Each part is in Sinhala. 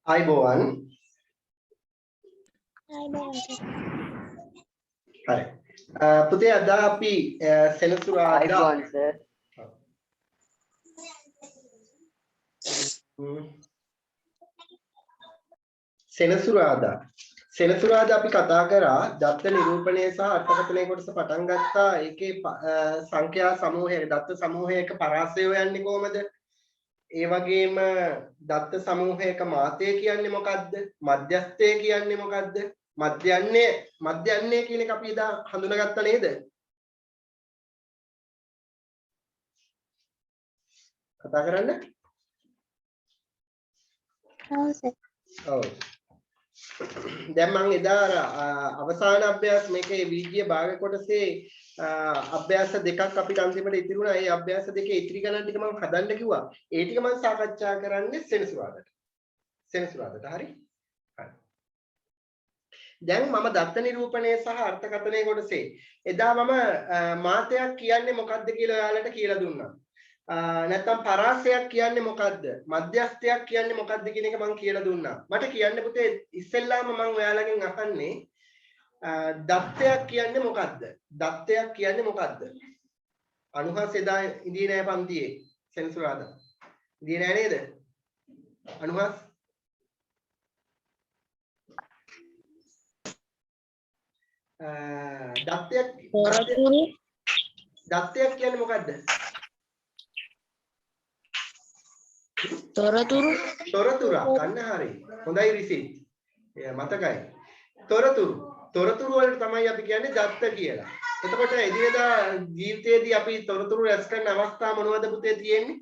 අයිබෝවන් හරි පුතේ අද අපි සෙනසුරාදා අයිබෝවන් සර් සෙනසුරාදා අපි කතා කරා දත්ත නිරූපණය සහ අර්ථකථනය කොටස පටන් ගත්තා. ඒකේ සංඛ්‍යා සමූහයක දත්ත සමූහයක පරාසය හොයන්නේ කොහමද? ඒ වගේම දත්ත සමූහයක මාතය කියන්නේ මොකද්ද? මධ්‍යස්ථය කියන්නේ මොකද්ද? මධ්‍යන්නේ කියන එක අපි එදා හඳුනාගත්තා නේද? කතා කරන්න. ඔව්. දැන් මම එදා අවසාන අභ්‍යාස මේකේ වීඩියෝ භාග කොටසේ අභ්‍යාස දෙකක් අපිට අන්තිමට ඉතිරි වුණා. ඒ අභ්‍යාස දෙකේ ඉතිරි ගණන් ටික මම හදන්න කිව්වා. ඒ ටික මම සාකච්ඡා කරන්නේ සෙනසුරාදාට. හරි? හරි. දැන් මම දත්ත නිරූපණය සහ අර්ථකථනය කොටසේ එදා මම මාතයක් කියන්නේ මොකක්ද කියලා ඔයාලට කියලා දුන්නා. නැත්නම් පරාසයක් කියන්නේ මොකද්ද? මධ්‍යස්ථයක් කියන්නේ මොකද්ද කියන එක මම කියලා දුන්නා. මට කියන්න පුතේ ඉස්සෙල්ලාම මම ඔයාලගෙන් අහන්නේ දත්තයක් කියන්නේ මොකද්ද? දත්තයක් කියන්නේ මොකද්ද? අනුහස් එදා ඉඳී නෑ පන්තියේ සෙනසුරාදා. ඉඳී නෑ නේද? අනුහස් දත්තයක් කියන්නේ මොකද්ද? තොරතුරු ගන්න හරි. හොඳයි රිසිත්. මතකයි. තොරතුරු වලට තමයි අපි කියන්නේ දත්ත කියලා. එතකොට එදිනෙදා ජීවිතයේදී අපි තොරතුරු රැස් කරන අවස්ථා මොනවද පුතේ තියෙන්නේ?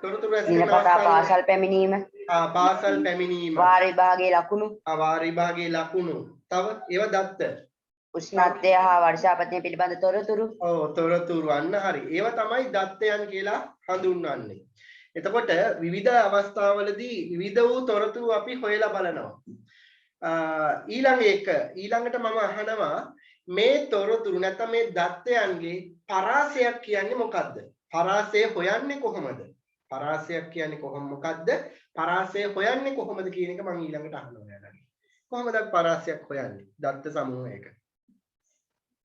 තොරතුරු රැස් කරන අවස්ථා පාසල් පැමිණීම. පාසල් පැමිණීම. වාර විභාගයේ ලකුණු. වාර විභාගයේ ලකුණු. තව ඒව දත්ත. උෂ්ණත්වය හා වර්ෂාපතනය පිළිබඳ තොරතුරු. ඔව් තොරතුරු අන්න හරි. ඒව තමයි දත්තයන් කියලා හඳුන්වන්නේ. එතකොට විවිධ අවස්ථාවලදී විවිධ වූ තොරතුරු අපි හොයලා බලනවා. ඊළඟට මම අහනවා මේ තොරතුරු නැත්නම් මේ දත්තයන්ගේ පරාසයක් කියන්නේ මොකද්ද? පරාසය හොයන්නේ කොහොමද? පරාසයක් කියන්නේ මොකද්ද? පරාසය හොයන්නේ කොහොමද කියන එක මම ඊළඟට අහනවා ඔයාලගෙන්. කොහොමද පරාසයක් හොයන්නේ? දත්ත සමූහයක.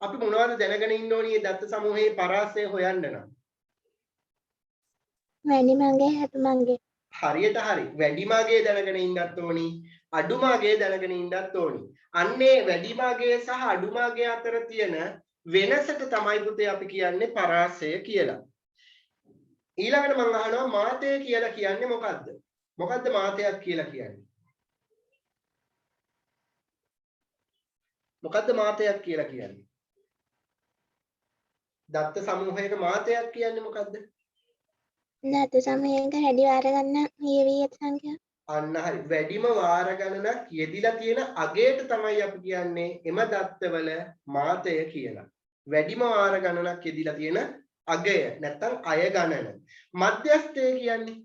අපි මොනවද දැනගෙන ඉන්න ඕනේ දත්ත සමූහයේ පරාසය හොයන්න නම්? වැඩිමගේ හැටමගේ. හරියට හරි. වැඩිමගේ දැනගෙන ඉන්නත් ඕනි. අඩුමගේ දැනගෙන ඉන්නත් ඕනි. අන්නේ වැඩිමගේ සහ අඩුමගේ අතර තියෙන වෙනසට තමයි පුතේ අපි කියන්නේ පරාසය කියලා. ඊළඟට මම අහනවා මාතය කියලා කියන්නේ මොකද්ද? මොකද්ද මාතයක් කියලා කියන්නේ? මොකද්ද මාතයක් කියලා කියන්නේ? දත්ත සමූහයක මාතයක් කියන්නේ මොකද්ද? දත්ත සමූහයක හැඩි වාර ගන්න යෙවී ඇති සංඛ්‍යාව. අන්න හරි. වැඩිම වාර ගණනක් යෙදිලා තියෙන අගයට තමයි අපි කියන්නේ එම දත්තවල මාතය කියලා. වැඩිම වාර ගණනක් යෙදිලා තියෙන අගය නැත්නම් අය ගණන. මධ්‍යස්ථය කියන්නේ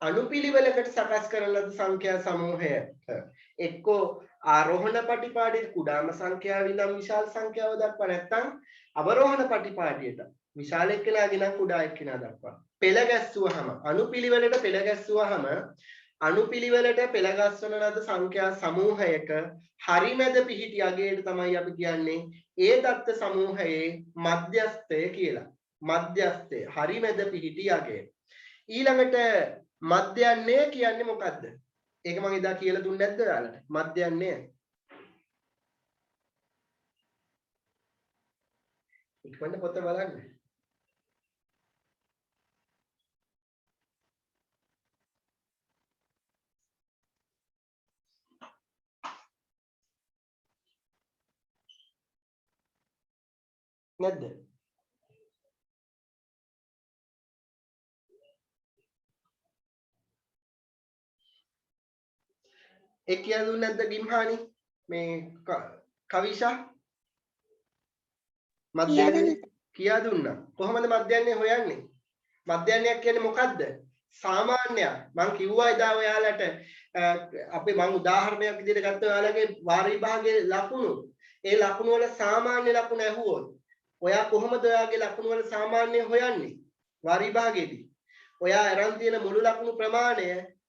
අනුපිළිවෙලකට සකස් කරන ලද සංඛ්‍යා සමූහයක එක්කෝ ආරෝහණ පටිපාටියේ කුඩාම සංඛ්‍යාව ඉඳන් විශාල සංඛ්‍යාව දක්වා නැත්නම් අවරෝහණ පටිපාටියට විශාල එක්කෙනාගෙන් කුඩා එක්කෙනා දක්වා පෙළ ගැස්සුවාම අනුපිළිවෙලට පෙළ ගැස්සුවාම අනුපිළිවෙලට පෙළ ගැස්වන ලද සංඛ්‍යා සමූහයක හරිමැද පිහිටි අගයට තමයි අපි කියන්නේ ඒ දත්ත සමූහයේ මධ්‍යස්ථය කියලා. මධ්‍යස්ථය හරිමැද පිහිටි අගය. ඊළඟට මධ්‍යන්නේ කියන්නේ මොකද්ද? ඒක මම එදා කියලා දුන්නේ නැද්ද ඔයාලට? මධ්‍යන්නේ. ඉක්මනට පොත බලන්න. නැද්ද? ඒ කියලා දුන්නේ නැද්ද ගිම්හානි? මේ කවිෂා මධ්‍යන්නේ කියා දුන්නා. කොහොමද මධ්‍යන්නේ හොයන්නේ? මධ්‍යන්නයක් කියන්නේ මොකද්ද? සාමාන්‍යයක්. මම කිව්වා එදා ඔයාලට අපි මම උදාහරණයක් විදිහට ගත්තා ඔයාලගේ වාර විභාගයේ ලකුණු. ඒ ලකුණු වල සාමාන්‍ය ලකුණු ඇහුවොත් ඔයා කොහොමද ඔයාගේ ලකුණු වල සාමාන්‍ය හොයන්නේ? වාර විභාගයේදී. ඔයා අරන් තියෙන මුළු ලකුණු ප්‍රමාණය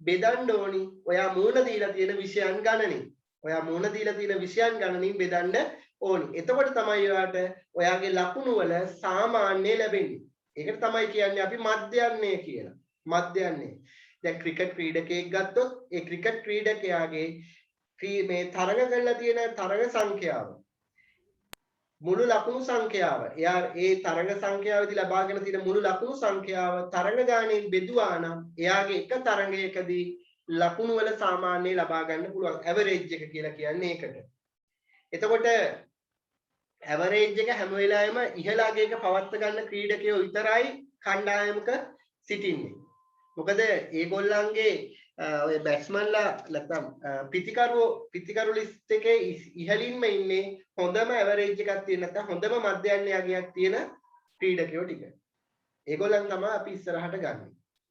බෙදන්න ඕනි. ඔයා මූණ දීලා තියෙන විෂයන් ගණනින්. ඔයා මූණ දීලා තියෙන විෂයන් ගණනින් බෙදන්න ඕනි. එතකොට තමයි ඔයාට ඔයාගේ ලකුණු වල සාමාන්‍ය ලැබෙන්නේ. ඒකට තමයි කියන්නේ අපි මධ්‍යයන්ය කියලා. මධ්‍යයන්ය. දැන් ක්‍රිකට් ක්‍රීඩකයෙක් ගත්තොත් ඒ ක්‍රිකට් ක්‍රීඩකයාගේ මේ තරඟ කරලා තියෙන තරඟ සංඛ්‍යාව මුළු ලකුණු සංඛ්‍යාව එයා ඒ තරඟ සංඛ්‍යාවේදී ලබාගෙන තියෙන මුළු ලකුණු සංඛ්‍යාව තරඟ ගාණයෙන් බෙදුවා නම් එයාගේ එක තරඟයකදී ලකුණු වල සාමාන්‍ය ලබා ගන්න පුළුවන් ඇවරේජ් එක කියලා කියන්නේ ඒකට. එතකොට ඇවරේජ් එක හැම වෙලාවෙම ඉහළ අගයක පවත්වා ගන්න ක්‍රීඩකයෝ විතරයි කණ්ඩායමක සිටින්නේ. මොකද ඒගොල්ලන්ගේ ඔය බැට්ස්මන්ලා නැත්නම් පිතිකරු ලිස්ට් එකේ ඉහළින්ම ඉන්නේ හොඳම ඇවරේජ් එකක් තියෙන නැත්නම් හොඳම මධ්‍යයන්‍ය අගයක් තියෙන ක්‍රීඩකයෝ ටික. ඒගොල්ලන් තමයි අපි ඉස්සරහට ගන්න.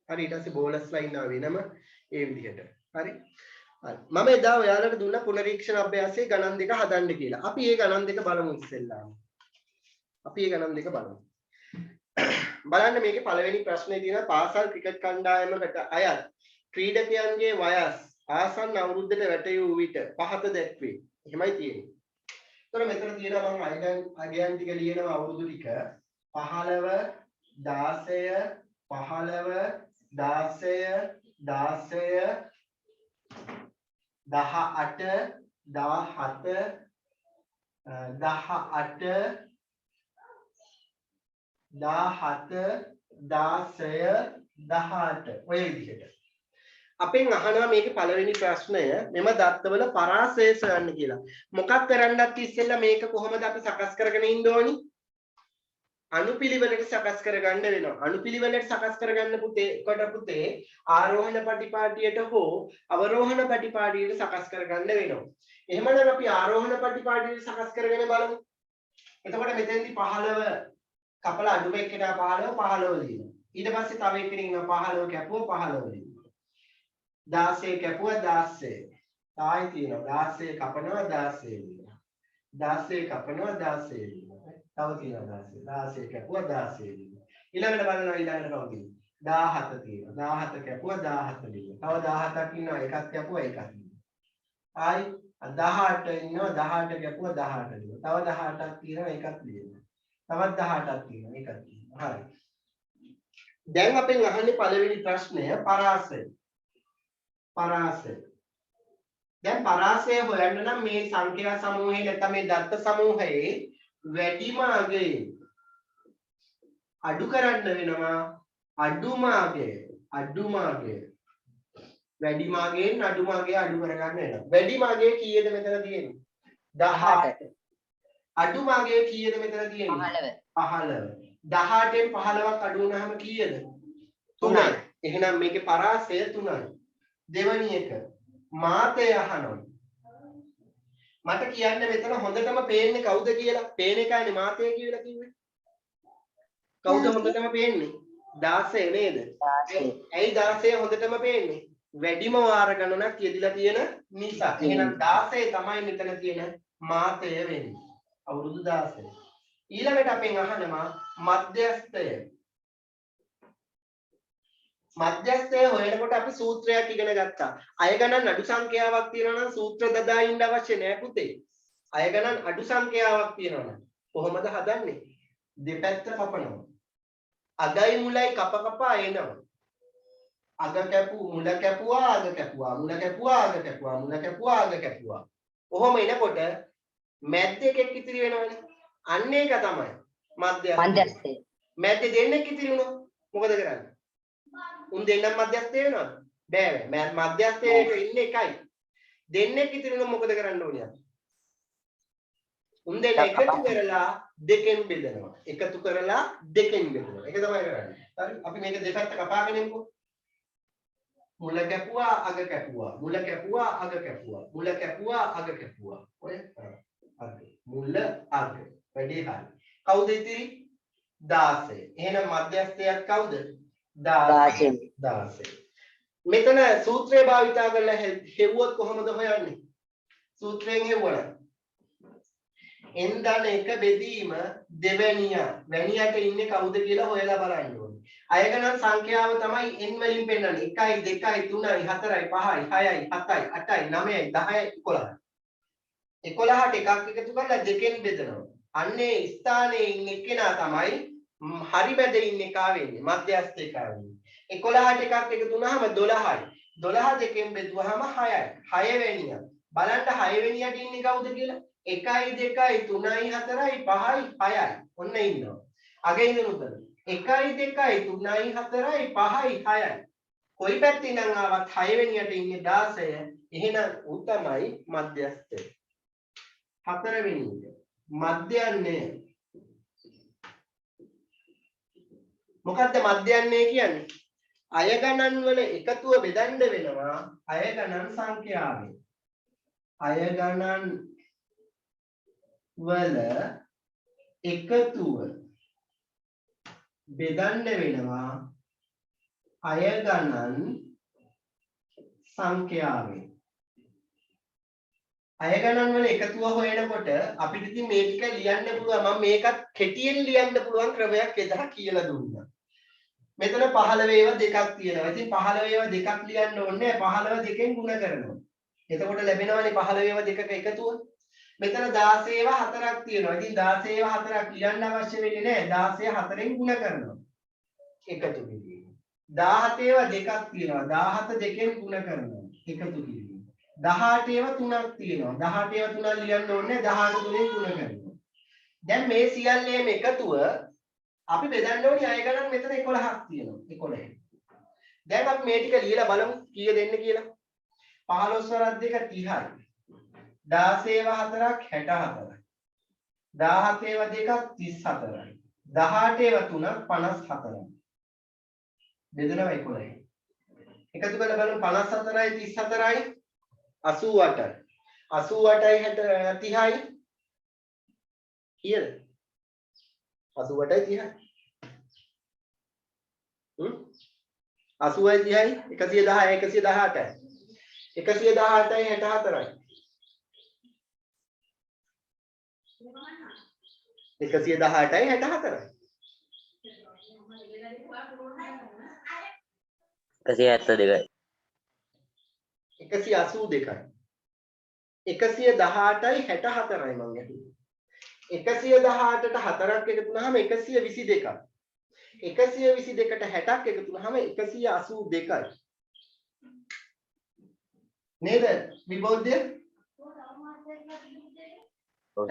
හරි ඊට පස්සේ බෝලර්ස්ලා ඉන්නවා වෙනම ඒ විදිහට. හරි. හරි. මම එදා ඔයාලට දුන්න පුනරීක්ෂණ අභ්‍යාසයේ ගණන් දෙක හදන්න කියලා. අපි මේ ගණන් දෙක බලමු ඉස්සෙල්ලාම. අපි මේ ගණන් දෙක බලමු. බලන්න මේකේ පළවෙනි ප්‍රශ්නේ තියෙනවා පාසල් ක්‍රිකට් කණ්ඩායමකට අයත් ක්‍රීඩකයන්ගේ වයස් ආසන්න අවුරුද්දට වැටයූ විට පහත දැක්වේ. එහෙමයි තියෙන්නේ. එතකොට මෙතන තියෙනවා මම අගයන් ටික ලියනවා අවුරුදු ටික 15 16 18 ඔය විදිහට. අපෙන් අහනවා මේකේ පළවෙනි ප්‍රශ්නය මෙම දත්තවල පරාසය සොයන්න කියලා. මොකක් කරන්නත් ඉස්සෙල්ලා මේක කොහොමද අපි සකස් කරගෙන ඉන්න ඕනි? අනුපිළිවෙලට සකස් කරගන්න වෙනවා. අනුපිළිවෙලට සකස් කරගන්න පුතේ ආරෝහණ පටිපාටියට හෝ අවරෝහණ පටිපාටියට සකස් කරගන්න වෙනවා. එහෙමනම් අපි ආරෝහණ පටිපාටියට සකස් කරගෙන බලමු. එතකොට මෙතෙන්දි 15 කපලා අඩුම එකට 15 ලියනවා. ඊට පස්සේ තව එකකින් ඉන්නවා 15 කැපුවා 15 ලියනවා. 16 කැපුවා 16. තායි තියෙනවා 16 කපනවා 16 ලියනවා. 16 කපනවා 16 ලියනවා. තව තියෙනවා 16 කැපුවා 16 ලියනවා. ඊළඟට බලනවා ඊළඟට කවුද? 17 තියෙනවා. 17 කැපුවා 17 ලියනවා. තව 17ක් ඉන්නවා එකක් කැපුවා එකක් ලියනවා. ආයි 18 ඉන්නවා 18 කැපුවා 18 ලියනවා. තව 18ක් තියෙනවා එකක් ලියනවා. තවත් 18ක් තියෙනවා එකක් ලියනවා. හරි. දැන් අපෙන් අහන්නේ පළවෙනි ප්‍රශ්නය පරාසය. දැන් පරාසය හොයන්න නම් මේ සංඛ්‍යා සමූහයේ නැත්නම් මේ දත්ත සමූහයේ වැඩිම අගය අඩු කරන්න වෙනවා අඩුම අගය වැඩිම අගයෙන් අඩුම අගය අඩු කරගන්න වෙනවා. වැඩිම අගය කීයද මෙතන තියෙන්නේ? 18. අඩුම අගය කීයද මෙතන තියෙන්නේ? 15. 18න් 15ක් අඩු වුණාම කීයද? 3යි. එහෙනම් මේකේ පරාසය 3යි. දෙවැනි එක මාතය අහනවා. මට කියන්න මෙතන හොඳටම පේන්නේ කවුද කියලා. පේන එකනේ මාතය කියලා කිව්වේ. කවුද හොඳටම පේන්නේ? 16 නේද? 16. ඇයි 16 හොඳටම පේන්නේ? වැඩිම වාර ගණනක් යෙදিলা තියෙන නිසා. එහෙනම් 16 තමයි මෙතන තියෙන මාතය වෙන්නේ. අවුරුදු 16. ඊළඟට අපෙන් අහනවා මධ්‍යස්ථය. මධ්‍යස්ථය හොයනකොට අපි සූත්‍රයක් ඉගෙන ගත්තා. අය ගණන් අඩු සංඛ්‍යාවක් තියෙනවා නම් සූත්‍ර දදා ඉන්න අවශ්‍ය නැහැ පුතේ. අය ගණන් අඩු සංඛ්‍යාවක් තියෙනවා නම් කොහොමද හදන්නේ? දෙපැත්ත කපනවා. අගයි මුලයි කපා එනවා. අග කැපුවා මුල කැපුවා අග කැපුවා මුල කැපුවා අග කැපුවා මුල කැපුවා අග කැපුවා. කොහොම එනකොට මැද්ද එකක් ඉතිරි වෙනවනේ. අන්න ඒක තමයි මධ්‍යස්ථය. මැද්ද දෙන්නෙක් ඉතිරි වුණොත් මොකද කරන්නේ? උන් දෙන්නම මධ්‍යස්ථය වෙනවද? බෑ. මධ්‍යස්ථයට ඉන්නේ එකයි. දෙන්නෙක් ඉතිරි වුණොත් මොකද කරන්න ඕනේ? උන් දෙන්න එකතු කරලා දෙකෙන් බෙදනවා. එකතු කරලා දෙකෙන් බෙදනවා. ඒක තමයි කරන්නේ. හරි. අපි මේක දෙපැත්ත කපාගෙන යමුකෝ. මුල කැපුවා අග කැපුවා. මුල කැපුවා අග කැපුවා. මුල කැපුවා අග කැපුවා. ඔය අග. මුල අග. වැඩි හරි. කවුද ඉතිරි? 16. එහෙනම් මධ්‍යස්ථයක් කවුද? 16. මෙතන සූත්‍රය භාවිතා කරලා හෙව්වොත් කොහොමද හොයන්නේ? සූත්‍රයෙන් හෙව්වනම් n ධන 1 බෙදීම දෙවැනියා. වැනියට ඉන්නේ කවුද කියලා හොයලා බලන්න ඕනේ. අය ගණන් සංඛ්‍යාව තමයි n වලින් පෙන්නන්නේ 1 2 3 4 5 6 7 8 9 10 11. 11ට එකක් එකතු කරලා දෙකෙන් බෙදනවා. අන්නේ ස්ථානයේ ඉන්න එක්කෙනා තමයි හරි මැද ඉන්න එකා වෙන්නේ. මධ්‍යස්ථ එකා වෙන්නේ. 11ට එකක් එකතු වුණාම 12යි. 12 දෙකෙන් බෙදුවාම 6යි. 6 වෙනිය. බලන්න 6 වෙනියට ඉන්නේ කවුද කියලා? 1 2 3 4 5 6යි. ඔන්න ඉන්නවා. අගේ ඉඳන් උතන. 1 2 3 4 5 6යි. කොයි පැත්තේ නම් ආවත් 6 වෙනියට ඉන්නේ 16. එහෙනම් ඌ තමයි මධ්‍යස්ථය. 4 වෙනියට. මධ්‍යන්නේ. මොකද්ද මධ්‍යන්නේ කියන්නේ? අය ගණන් වල එකතුව බෙදන්න වෙනවා අය ගණන් සංඛ්‍යාවෙන්. අය ගණන් වල එකතුව බෙදන්න වෙනවා අය ගණන් සංඛ්‍යාවෙන්. අය ගණන් වල එකතුව හොයනකොට අපිට ඉතින් මේ ටික ලියන්න පුළුවන්. මම මේකත් කෙටියෙන් ලියන්න පුළුවන් ක්‍රමයක් එදා කියලා දුන්නා. මෙතන 15 ඒවා දෙකක් තියෙනවා. ඉතින් 15 ඒවා දෙකක් ලියන්න ඕනේ 15 දෙකෙන් ගුණ කරනවා. එතකොට ලැබෙනවනේ 15 ඒවා දෙකක එකතුව. මෙතන 16 ඒවා හතරක් තියෙනවා. ඉතින් 16 ඒවා හතරක් ලියන්න අවශ්‍ය වෙන්නේ නැහැ. 16 හතරෙන් ගුණ කරනවා. එකතු කිරීම. 17 ඒවා දෙකක් තියෙනවා. 17 දෙකෙන් ගුණ කරනවා. එකතු කිරීම. 18 ඒවා තුනක් තියෙනවා. 18 ඒවා තුනක් ලියන්න ඕනේ 18 තුනෙන් ගුණ කරනවා. දැන් මේ සියල්ලේම එකතුව අපි බෙදන්න ඕනේ අය ගණන් මෙතන 11ක් තියෙනවා 11. දැන් අපි මේ ටික ලියලා බලමු කීය දෙන්න කියලා. 15 වරක් දෙක 30යි. 16 ඒවා හතරක් 64යි. 17 ඒවා දෙකක් 34යි. 18 ඒවා තුනක් 54යි. බෙදනවා 11යි. එකතු කරලා බලමු 54යි 34යි 88යි. 88යි 30යි කීයද? 88යි 30යි. 80යි 30යි 110යි 118යි. 118යි 64යි. 118යි 64යි. 172යි. 182යි. 118යි 64යි මම ඇහුවේ. 118ට 4ක් එකතු වුනහම 122යි. 122ට 60ක් එකතු වුනහම 182යි. නේද? විභෝධය? ඔව්.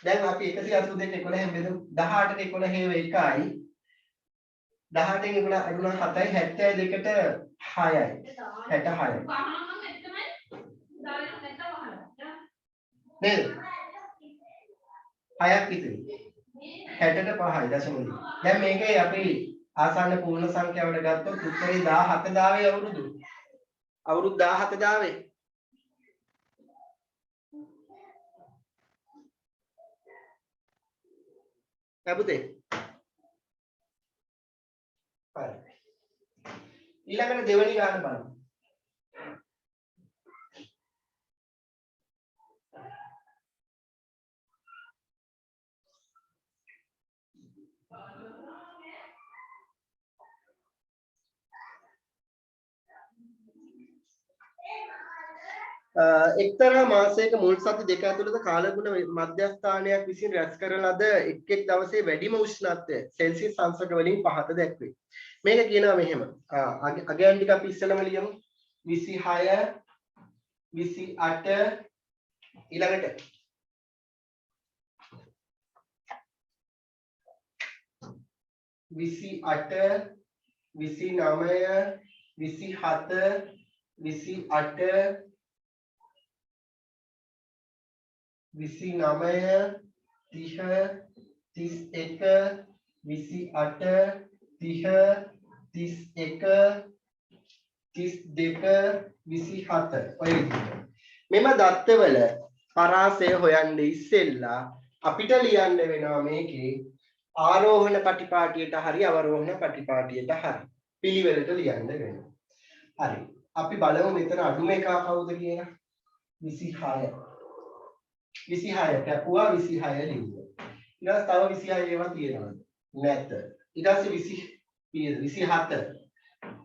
දැන් අපි 182ට 11 බෙදමු. 18ට 11 හේව 1යි. 18න් 11 අඩුනා 7යි 72ට 6යි. 66යි. නේද? 6ක් ඉතිරි. 60ට 5යි දශමවල. දැන් මේකේ අපි ආසන්න පූර්ණ සංඛ්‍යාවට ගත්තොත් උත්තරේ 17 දාවේ අවුරුදු. අවුරුදු 17 දාවේ. ලැබුදේ? හරි. ඊළඟට දෙවෙනි ගාන බලමු. එක්තරා මාසයක මුල් සති දෙක ඇතුළත කාලගුණ මධ්‍යස්ථානයක් විසින් රැස් කරන ලද එක් එක් දවසේ වැඩිම උෂ්ණත්වය සෙල්සියස් අංශක වලින් පහත දැක්වේ. මේක කියනවා මෙහෙම. අගයන් ටික අපි ඉස්සෙල්ලම ලියමු. 26 28 ඊළඟට 28 29 27 28 29 30 31 28 30 31 32 27 ඔය විදිහට. මෙම දත්තවල පරාසය හොයන්න ඉස්සෙල්ලා අපිට ලියන්න වෙනවා මේකේ ආරෝහණ පටිපාටියට හරි අවරෝහණ පටිපාටියට හරි පිළිවෙලට ලියන්න වෙනවා. හරි. අපි බලමු මෙතන අඩුම එක කවුද කියලා. 26. 26 කැපුවා 26 ලිව්වා. ඊට තව 26 ඒවා තියෙනවා. නැත. ඊට පස්සේ 27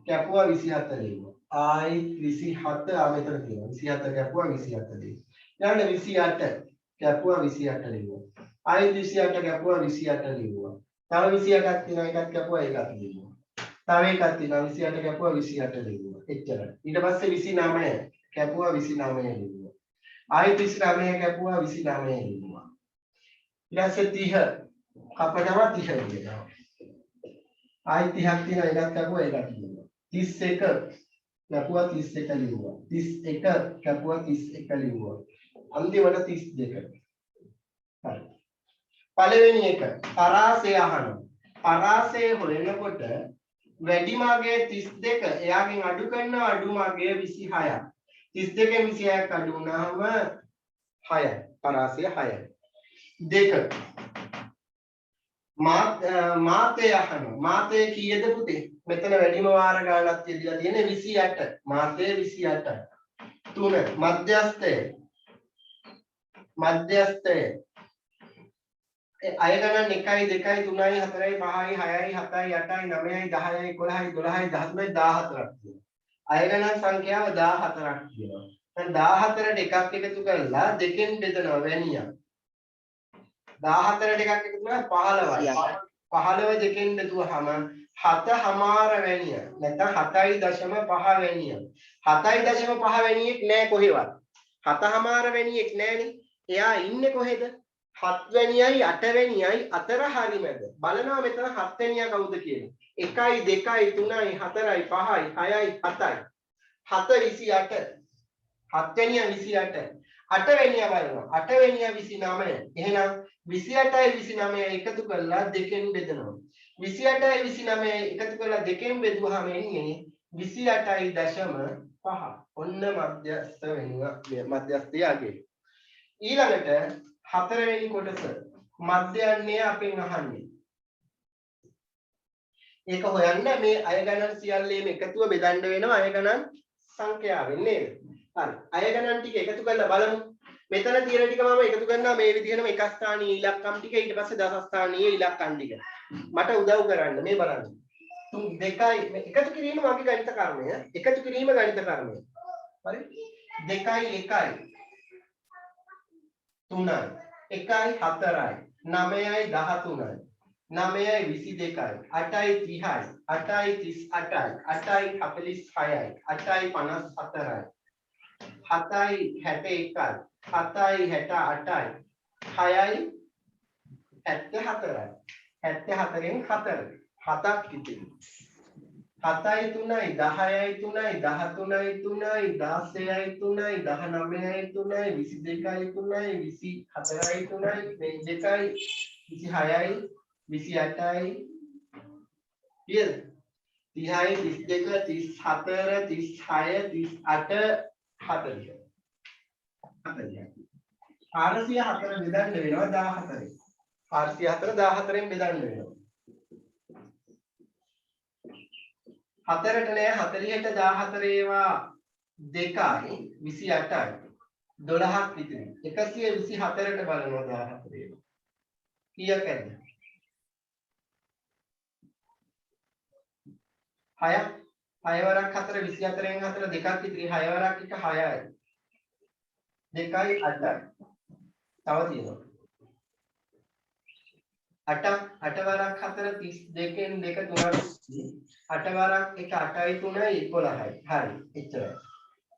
කැපුවා 24 ලියුවා. ආයි 27 මෙතන තියෙනවා. 27 කැපුවා 27 ලියුවා. ඊළඟ 28 කැපුවා 28 ලියුවා. ආයි 28 කැපුවා 28 ලියුවා. තව 28ක් තියෙනවා. එකක් කැපුවා එකක් ලියුවා. තව එකක් තියෙනවා 28 කැපුවා 28 ලියුවා. එච්චරයි. ඊට පස්සේ 29 කැපුවා 29 ලියුවා. ආයි 29 කැපුවා 29 ලියුවා. ඊට පස්සේ 30 කපනවා 30 ලියනවා. ආයි 30ක් තියෙනවා එකක් කැපුවා එකක් ලියුවා. 31 කැපුවා 31 ලියුවා. 31 කැපුවා 31 ලියුවා. අන්තිමට 32. හරි. පළවෙනි එක පරාසය අහනවා. පරාසය හොයනකොට වැඩිමගේ 32 එයාගෙන් අඩු කරනවා අඩුමගේ 26ක්. 32 26ක් අඩු වුණාම 6යි. පරාසය 6යි. 2 මාතේ අහනවා. මාතේ කීයද පුතේ? මෙතන වැඩිම වාර ගානක් තියලා තියෙන්නේ 28. මාතේ 28යි. 3 මධ්‍යස්ථය. මධ්‍යස්ථය අය ගණන් 1 2 3 4 5 6 7 8 9 10 11 12 13 14ක් තියෙනවා. අය ගණන් සංඛ්‍යාව 14ක් තියෙනවා. දැන් 14ට එකක් එකතු කරලා දෙකෙන් බෙදනවා වැනියක්. 14ට එකක් එකතු කරලා 15යි. 15 දෙකෙන් බෙදුවාම 7 වැනිය. නැත්නම් 7.5 වැනිය. 7.5 වැනියෙක් නෑ කොහෙවත්. 7 වැනියෙක් නෑනේ. එයා ඉන්නේ කොහෙද? 7 වැනියයි 8 වැනියයි අතර හරිමැද. බලනවා මෙතන 7 වැනියා කවුද කියලා. 1යි 2යි 3යි 4යි 5යි 6යි 7යි. 7 28. 7 වැනියා 28. 8 වැනියා බලනවා. 8 වැනියා 29. එහෙනම් 28යි 29 එකතු කරලා දෙකෙන් බෙදනවා. 28යි 29 එකතු කරලා දෙකෙන් බෙදුවාම එන්නේ 28.5. ඔන්න මධ්‍යස්ථ වෙනවා. මධ්‍යස්ථයගේ. ඊළඟට 4 වෙනි කොටස මධ්‍යයන්නේ අපෙන් අහන්නේ. ඒක හොයන්න මේ අය ගණන් සියල්ලේම එකතුව බෙදන්න වෙනවා අය ගණන් සංඛ්‍යාවෙන් නේද? හරි. අය ගණන් ටික එකතු කරලා බලමු. මෙතන තියෙන ටික මම එකතු කරනවා මේ විදිහටම එක ස්ථානීය ඉලක්කම් ටික ඊට පස්සේ දස ස්ථානීය ඉලක්කම් ටික. මට උදව් කරන්න මේ බලන්න. 3 2යි එකතු කිරීම මගේ ගණිත කර්මය. එකතු කිරීම ගණිත කර්මය. හරි? 2යි 1යි 3යි 1යි 4යි 9යි 13යි 9යි 22යි 8යි 30යි 8යි 38යි 8යි 46යි 8යි 54යි 7යි 61යි 7යි 68යි 6යි 74යි 74න් 4 7ක් ඉතිරි 7යි 3යි 10යි 3යි 13යි 3යි 16යි 3යි 19යි 3යි 22යි 3යි 24යි 3යි 22යි 26යි 28යි ඊළ 30යි 32 34 36 38 40 404 බෙදන්න වෙනවා 14. 404 14න් බෙදන්න වෙනවා. 4ට නෑ 40ට 14 ඒවා 2යි 28යි 12ක් ඉතිරි. 124ට බලනවා 14 ඒවා. කීයක් ඇද්ද? 6ක් 6 වරක් 4 24න් 4 2ක් ඉතිරි 6 වරක් 1 6යි 2යි 8යි තව තියෙනවා 8 වරක් 4 32න් 2 3ක් 8 වරක් 1 8යි 3යි 11යි හරි එච්චරයි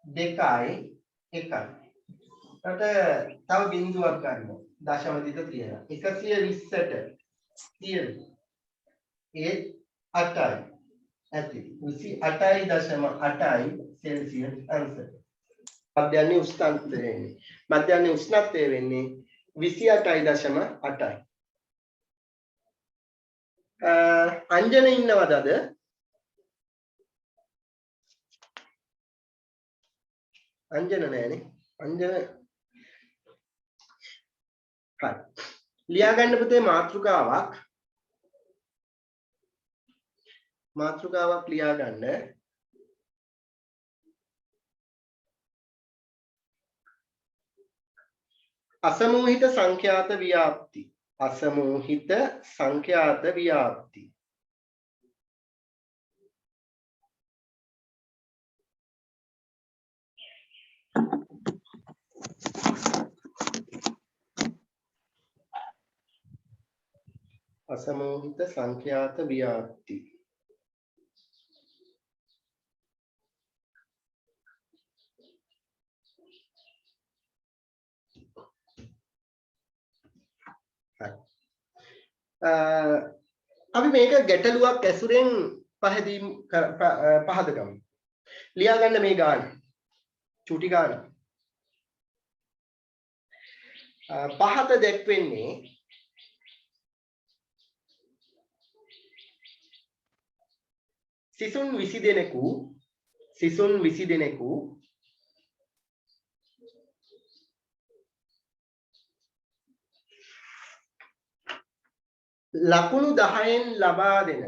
2යි 1යි ඊට තව බිංදුවක් ගන්නවා දශම දිග තියෙනවා 120ට 30 ඒ 8යි ඇති 28.8යි සෙල්සියස් අංශය මධ්‍යන්නේ උෂ්ණත්වය වෙන්නේ මධ්‍යන්නේ උෂ්ණත්වය වෙන්නේ 28.8යි අංජන ඉන්නවද අද අංජන නෑනේ අංජන හරි ලියා ගන්න පුතේ මාතෘකාවක් ලියා ගන්න අසමූහිත සංඛ්‍යාත ව්‍යාප්ති අසමෝහිත සංඛ්‍යාත ව්‍යාප්ති. අසමෝහිත සංඛ්‍යාත ව්‍යාප්ති. අපි මේක ගැටලුවක් ඇසුරෙන් පහදගමු. ලියා ගන්න මේ ගාන. චුටි ගාන. පහත දැක්වෙන්නේ සිසුන් 20 දෙනෙකු ලකුණු 10න් ලබා දෙන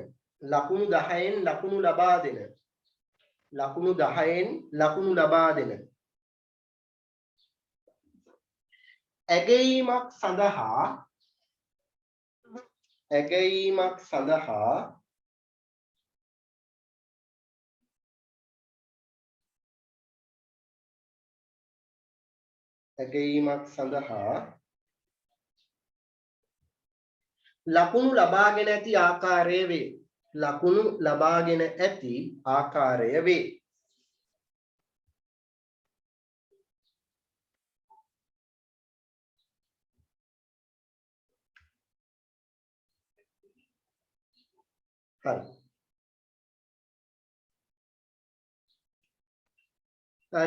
ඇගයීමක් සඳහා ලකුණු ලබාගෙන ඇති ආකාරය වේ. හරි.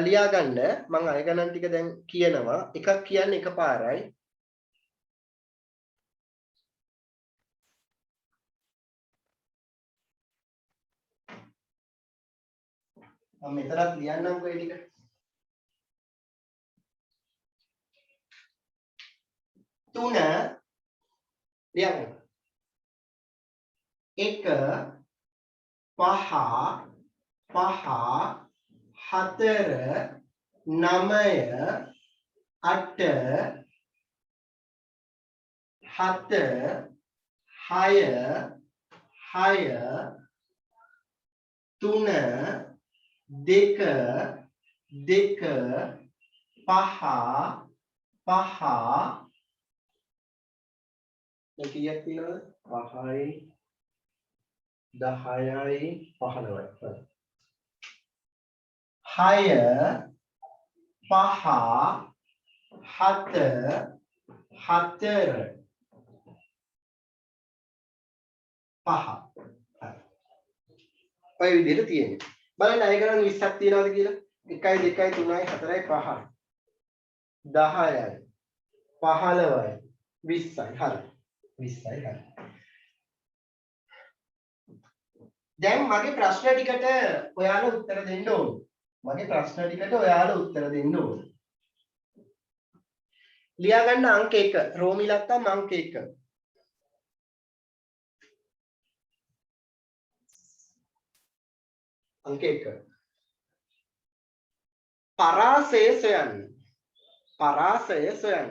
ලියා ගන්න මම අය ගණන් ටික දැන් කියනවා. එකක් කියන්නේ එකපාරයි. මම මෙතනත් ලියන්නම්කෝ ඒ ටික. 3 ලියන්න. 1 5 4 9 8 7 6 3 දෙක 5 මේ කීයක් තියෙනවද 5යි 10යි 15යි 6 5 7 ඔය විදිහට තියෙන්නේ. බලන්න අය ගණන් 20ක් තියනවාද කියලා. 1යි 2යි 3යි 4යි 5යි 10යි 15යි 20යි. හරි. 20යි හරි. දැන් මගේ ප්‍රශ්න ටිකට ඔයාලා උත්තර දෙන්න ඕනේ. ලියා ගන්න අංක 1 රෝම ඉලක්කම් අංක 1. අංක 1. පරාසය සොයන්න. පරාසය සොයන්න.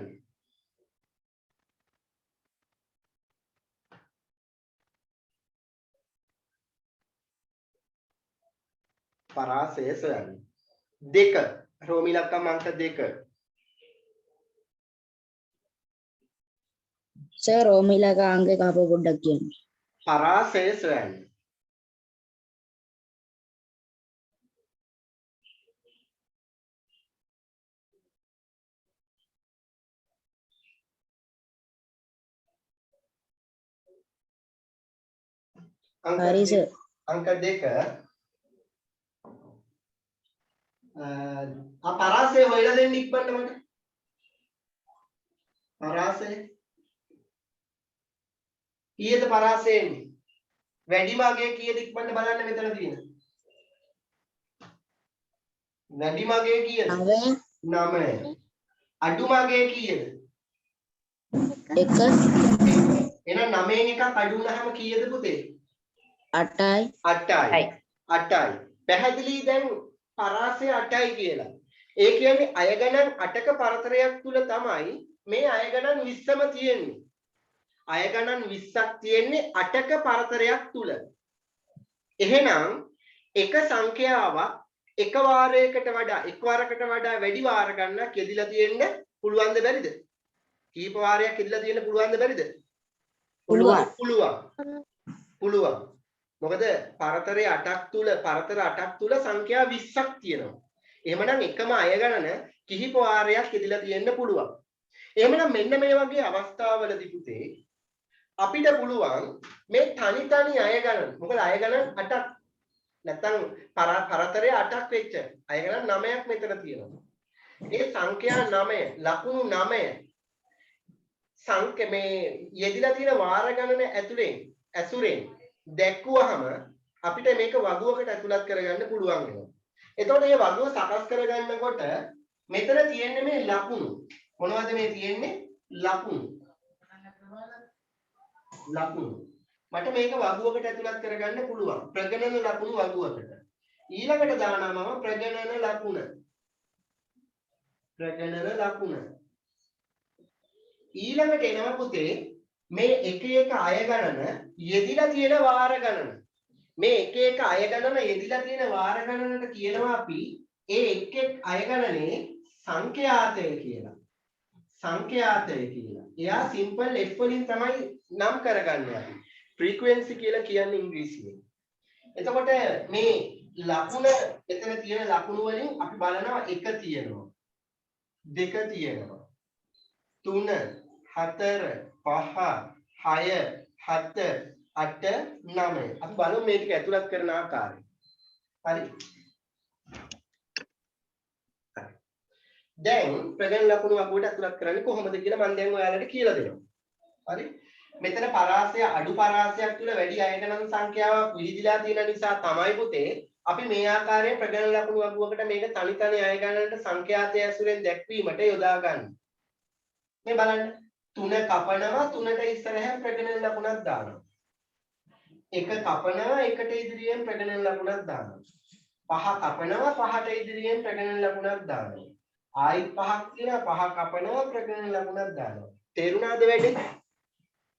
2 රෝම ඉලක්කම් අංක 2. සර් රෝම ඉලක්ක අංක එක අපෝ පොඩ්ඩක් කියන්න. පරාසය සොයන්න. හරි සර්. අංක 2 පරාසය හොයලා දෙන්න ඉක්මනට මට. පරාසය කීයද පරාසය එන්නේ? වැඩිම අගය කීයද ඉක්මනට බලන්න මෙතන තියෙන. වැඩිම අගය කීයද? 9. අඩුම අගය කීයද? 1. එහෙනම් 9න් එකක් අඩු වුණාම කීයද පුතේ? 8යි. 8යි. පැහැදිලි දැන් පරාසය 8යි කියලා. ඒ කියන්නේ අය ගණන් 8ක පරතරයක් තුල තමයි මේ අය ගණන් 20ම තියෙන්නේ. අය ගණන් 20ක් තියෙන්නේ 8ක පරතරයක් තුල. එහෙනම් එක සංඛ්‍යාවක් එක වාරයකට වඩා එක් වාරයකට වඩා වැඩි වාර ගණනක් යෙදিলা තියෙන්න පුළුවන්ද බැරිද? කීප වාරයක් යෙදিলা තියෙන්න පුළුවන්ද බැරිද? පුළුවන්. මොකද පරතරය 8ක් තුල පරතර 8ක් තුල සංඛ්‍යා 20ක් තියෙනවා. එහෙමනම් එකම අය ගණන කිහිප වාරයක් යෙදিলা තියෙන්න පුළුවන්. එහෙමනම් මෙන්න මේ වගේ අවස්ථාවලදී පුතේ අපිට පුළුවන් මේ තනි අය ගණන. මොකද අය ගණන 8ක් නැත්තම් පරතරය 8ක් වෙච්ච අය ගණන් 9ක් මෙතන තියෙනවා. ඒ සංඛ්‍යා 9 ලකුණු 9 මේ යෙදිලා තියෙන වාර ගණන ඇසුරෙන් දැක්කුවහම අපිට මේක වගුවකට ඇතුළත් කරගන්න පුළුවන් වෙනවා. එතකොට මේ වගුව සකස් කරගන්නකොට මෙතන තියෙන්නේ මේ ලකුණු. මොනවද මේ තියෙන්නේ? ලකුණු. මට මේක වගුවකට ඇතුළත් කරගන්න පුළුවන්. ප්‍රගණන ලකුණු වගුවකට. ඊළඟට දානවා මම ප්‍රගණන ලකුණ. ඊළඟට එනවා පුතේ මේ එක අය ගණන යෙදිලා තියෙන වාර ගණන. මේ එක අය ගණන යෙදිලා තියෙන වාර ගණනට කියනවා අපි ඒ එක් අය ගණනේ සංඛ්‍යාතය කියලා. එයා සිම්පල් F වලින් තමයි නම් කරගන්නේ අපි. ෆ්‍රීකවෙන්සි කියලා කියන්නේ ඉංග්‍රීසියෙන්. එතකොට මේ ලකුණ එතන තියෙන ලකුණු වලින් අපි බලනවා 1 තියෙනවා. 2 තියෙනවා. 3 4 5 6 7 8 9. අපි බලමු මේ ටික ඇතුළත් කරන ආකාරය. හරි. දැන් ප්‍රගණන ලකුණු වගුවට ඇතුළත් කරන්නේ කොහොමද කියලා මම දැන් ඔයාලට කියලා දෙනවා. හරි. මෙතන පරාසය අඩු පරාසයක් තුල වැඩි අය ගණන් සංඛ්‍යාවක් විහිදිලා තියෙන නිසා තමයි පුතේ අපි මේ ආකාරයෙන් ප්‍රගණන ලකුණු වගුවකට මේක තනි අය ගණනට සංඛ්‍යාතය ඇසුරෙන් දැක්වීමට යොදා ගන්න. මේ බලන්න 3 කපනවා 3ට ඉස්සරහින් ප්‍රගණන ලකුණක් දානවා. 1 කපනවා 1ට ඉදිරියෙන් ප්‍රගණන ලකුණක් දානවා. 5 කපනවා 5ට ඉදිරියෙන් ප්‍රගණන ලකුණක් දානවා. ආයිත් 5ක් තියෙනවා 5 කපනවා ප්‍රගණන ලකුණක් දානවා. තේරුණාද වැඩේ?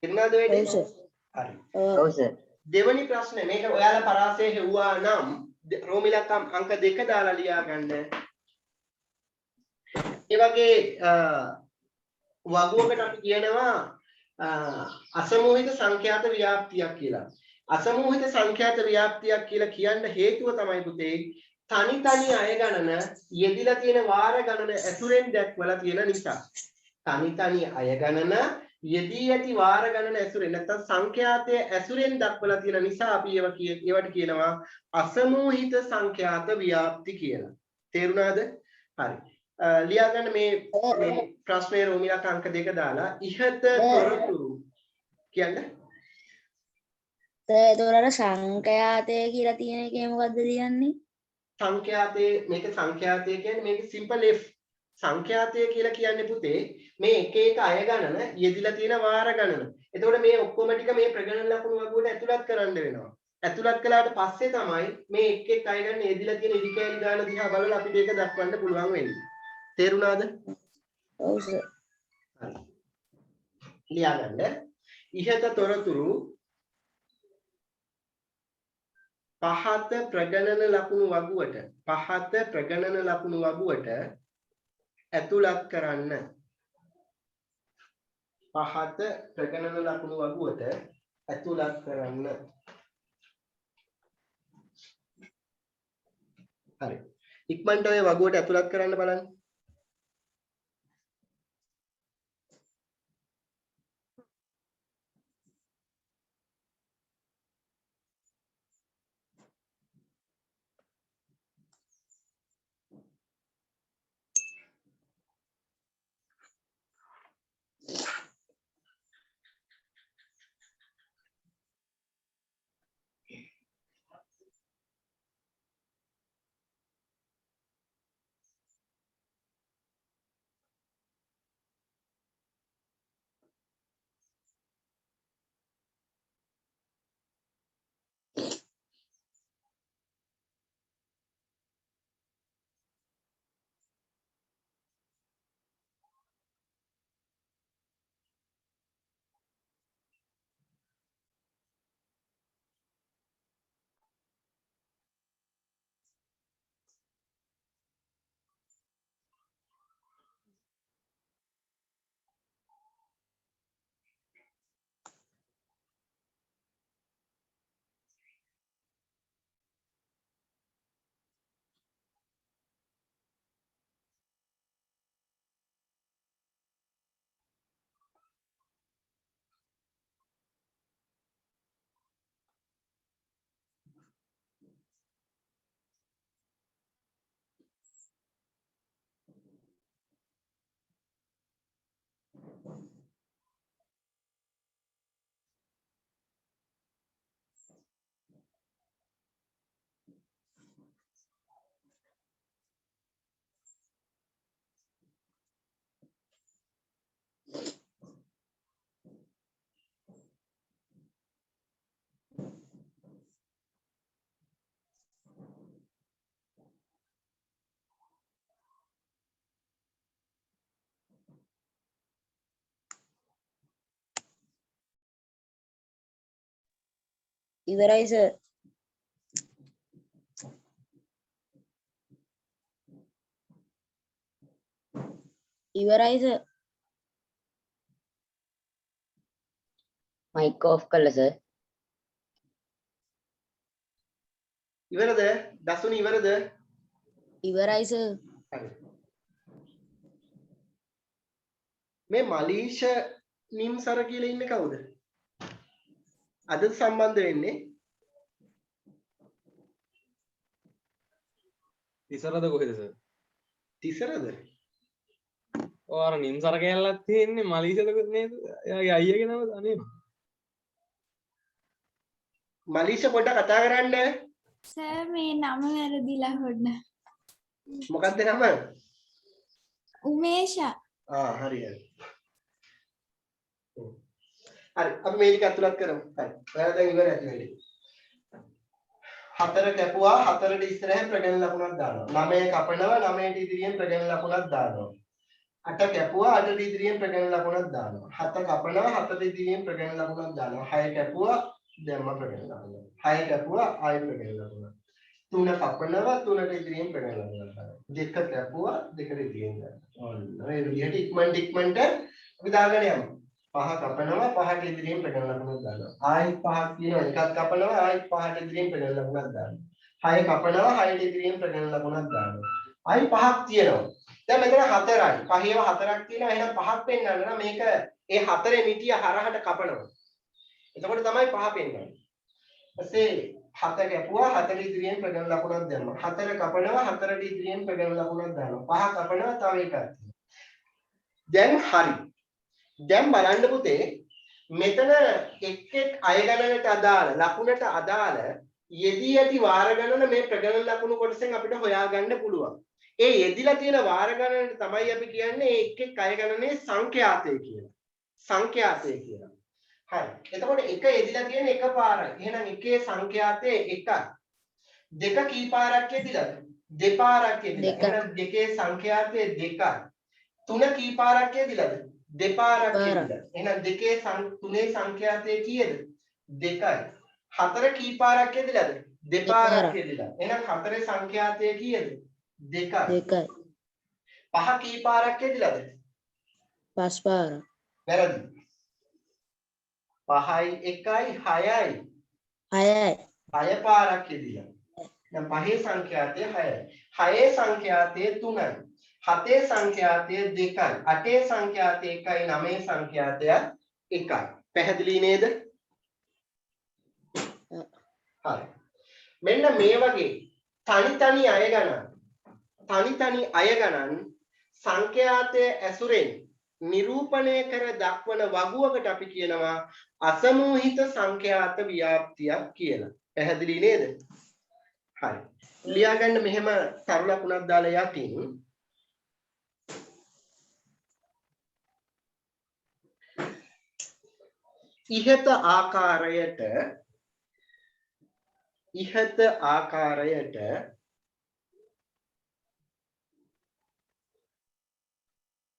හරි. ඔව් සර්. දෙවැනි ප්‍රශ්නේ මේක ඔයාලා පරාසය හෙව්වා නම් රෝමිලකම් අංක 2 දාලා ලියා ගන්න. ඒ වගේ වගුවකට අපි කියනවා අසමෝහිත සංඛ්‍යාත ව්‍යාප්තියක් කියලා. අසමෝහිත සංඛ්‍යාත ව්‍යාප්තියක් කියලා කියන්න හේතුව තමයි පුතේ තනි අය ගණන යෙදිලා තියෙන වාර ගණන ඇසුරෙන් දැක්වලා තියෙන නිසා. තනි අය ගණන යෙදී ඇති වාර ගණන ඇසුරෙන් නැත්නම් සංඛ්‍යාතයේ ඇසුරෙන් දක්වලා තියෙන නිසා අපි ඒවට කියනවා අසමෝහිත සංඛ්‍යාත ව්‍යාප්ති කියලා. තේරුණාද? හරි. ලියා ගන්න මේ ප්‍රශ්නේ රෝමිලක අංක 2 දාලා ඉහත තොරතුරු කියන්නේ ඒතොරට සංඛ්‍යාතය කියලා තියෙන එකේ මොකද්ද ලියන්නේ? සංඛ්‍යාතයේ මේක සංඛ්‍යාතය කියන්නේ මේක සිම්පල් F. සංඛ්‍යාතය කියලා කියන්නේ පුතේ මේ එක අය ගණන යෙදිලා තියෙන වාර ගණන. එතකොට මේ ඔක්කොම ටික මේ ප්‍රගණන ලකුණු වගුවට ඇතුළත් කරන්න වෙනවා. ඇතුළත් කළාට පස්සේ තමයි මේ එක අය ගණන යෙදිලා තියෙන ඉදිකෑලි ගාන දිහා බලලා අපිට ඒක දක්වන්න පුළුවන් වෙන්නේ. තේරුණාද? ඔව් සර්. හරි. ලියා ගන්න. ඉහත තොරතුරු පහත ප්‍රගණන ලකුණු වගුවට ඇතුළත් කරන්න. පහත ප්‍රගණන ලකුණු වගුවට ඇතුළත් කරන්න. හරි. ඉක්මනට ඔය වගුවට ඇතුළත් කරන්න බලන්න. ඉවරයි සර්. ඉවරයි සර්. මයික් ඔෆ් කළා සර්. ඉවරද? දසුනි ඉවරද? ඉවරයි සර්. හරි. මේ මලීෂ නිම්සර කියලා ඉන්නේ කවුද? අද සම්බන්ධ වෙන්නේ තිසරද කොහෙද සර්? තිසරද? ඔය අර නිම්සර කැලලක් තියෙන්නේ මලීෂද නේද? එයාගේ අයියාගේ නම අනේ. මලීෂ පොඩ්ඩක් කතා කරන්න. සර් මේ නම වැරදිලා හොන්න. මොකක්ද නම? උමේෂා. හරි හරි. හරි අපි මේ ටික අතුලත් කරමු. හරි. ඔයාලා දැන් ඉවර ඇති වැඩි. 4 කැපුවා 4ට ඉස්සරහින් ප්‍රගණන ලකුණක් දානවා. 9 කපනවා 9ට ඉදිරියෙන් ප්‍රගණන ලකුණක් දානවා. 8 කැපුවා 8ට ඉදිරියෙන් ප්‍රගණන ලකුණක් දානවා. 7 කපනවා 7ට ඉදිරියෙන් ප්‍රගණන ලකුණක් දානවා. 6 කැපුවා දැම්ම ප්‍රගණන ලකුණ. 6 කැපුවා ආයෙ ප්‍රගණන ලකුණ. 3 කපනවා 3ට ඉදිරියෙන් ප්‍රගණන ලකුණක් දානවා. 2 කැපුවා 2ට ඉදිරියෙන් දානවා. ඔන්න ඒ විදිහට ඉක්මනට අපි දාගෙන යමු. 5 කපනවා 5ට ඉදිරියෙන් ප්‍රගණන ලකුණක් දානවා. ආයෙත් 5ක් තියෙනවා එකක් කපනවා ආයෙත් 5ට ඉදිරියෙන් ප්‍රගණන ලකුණක් දානවා. 6 කපනවා 6ට ඉදිරියෙන් ප්‍රගණන ලකුණක් දානවා. ආයෙ 5ක් තියෙනවා. දැන් මෙතන 4යි. 5ේව 4ක් තියෙනවා. එහෙනම් 5ක් පෙන්නන්න නම් මේක ඒ 4 මිටිය හරහට කපනවා. එතකොට තමයි 5 පෙන්නන්නේ. ඊපස්සේ 7 කැපුවා 7ට ඉදිරියෙන් ප්‍රගණන ලකුණක් දැම්මා. 4 කපනවා 4ට ඉදිරියෙන් ප්‍රගණන ලකුණක් දානවා. 5 කපනවා තව එකක් තියෙනවා. දැන් හරි. දැන් බලන්න පුතේ මෙතන එක් අය ගණනට අදාළ ලකුණට අදාළ යෙදී ඇති වාර ගණන මේ ප්‍රගණන ලකුණු කොටසෙන් අපිට හොයාගන්න පුළුවන්. ඒ යෙදිලා තියෙන වාර ගණනට තමයි අපි කියන්නේ එක් අය ගණනේ සංඛ්‍යාතය කියලා. සංඛ්‍යාතය කියලා. හරි. එතකොට එක යෙදිලා තියෙන එක පාරයි. එහෙනම් එකේ සංඛ්‍යාතය 1යි. දෙක කී පාරක් යෙදිලාද? දෙපාරක් යෙදිලා. එහෙනම් දෙකේ සංඛ්‍යාතය 2යි. තුන කී පාරක් යෙදිලාද? දෙපාරක් යෙදිලා. එහෙනම් දෙකේ තුනේ සංඛ්‍යාතය කීයද? 2යි. 4 කී පාරක් යෙදිලාද? දෙපාරක් යෙදිලා. එහෙනම් 4 සංඛ්‍යාතය කීයද? 2යි. 5 කී පාරක් යෙදිලාද? 5 පාරක්. වැරදි. 5යි 1යි 6යි. 6යි. 6 පාරක් යෙදිලා. දැන් 5 සංඛ්‍යාතය 6යි. 6 සංඛ්‍යාතය 3යි. 7 සංඛ්‍යාතය 2යි. 8 සංඛ්‍යාතය 1යි. 9 සංඛ්‍යාතය 1යි. පැහැදිලි නේද? හරි. මෙන්න මේ වගේ තනි අය ගණන් සංඛ්‍යාතය ඇසුරෙන් නිරූපණය කර දක්වන වගුවකට අපි කියනවා අසමූහිත සංඛ්‍යාත ව්‍යාප්තියක් කියලා. පැහැදිලි නේද? හරි. ලියාගන්න මෙහෙම සරල ලකුණක් දාලා යටින් ඉහත ආකාරයට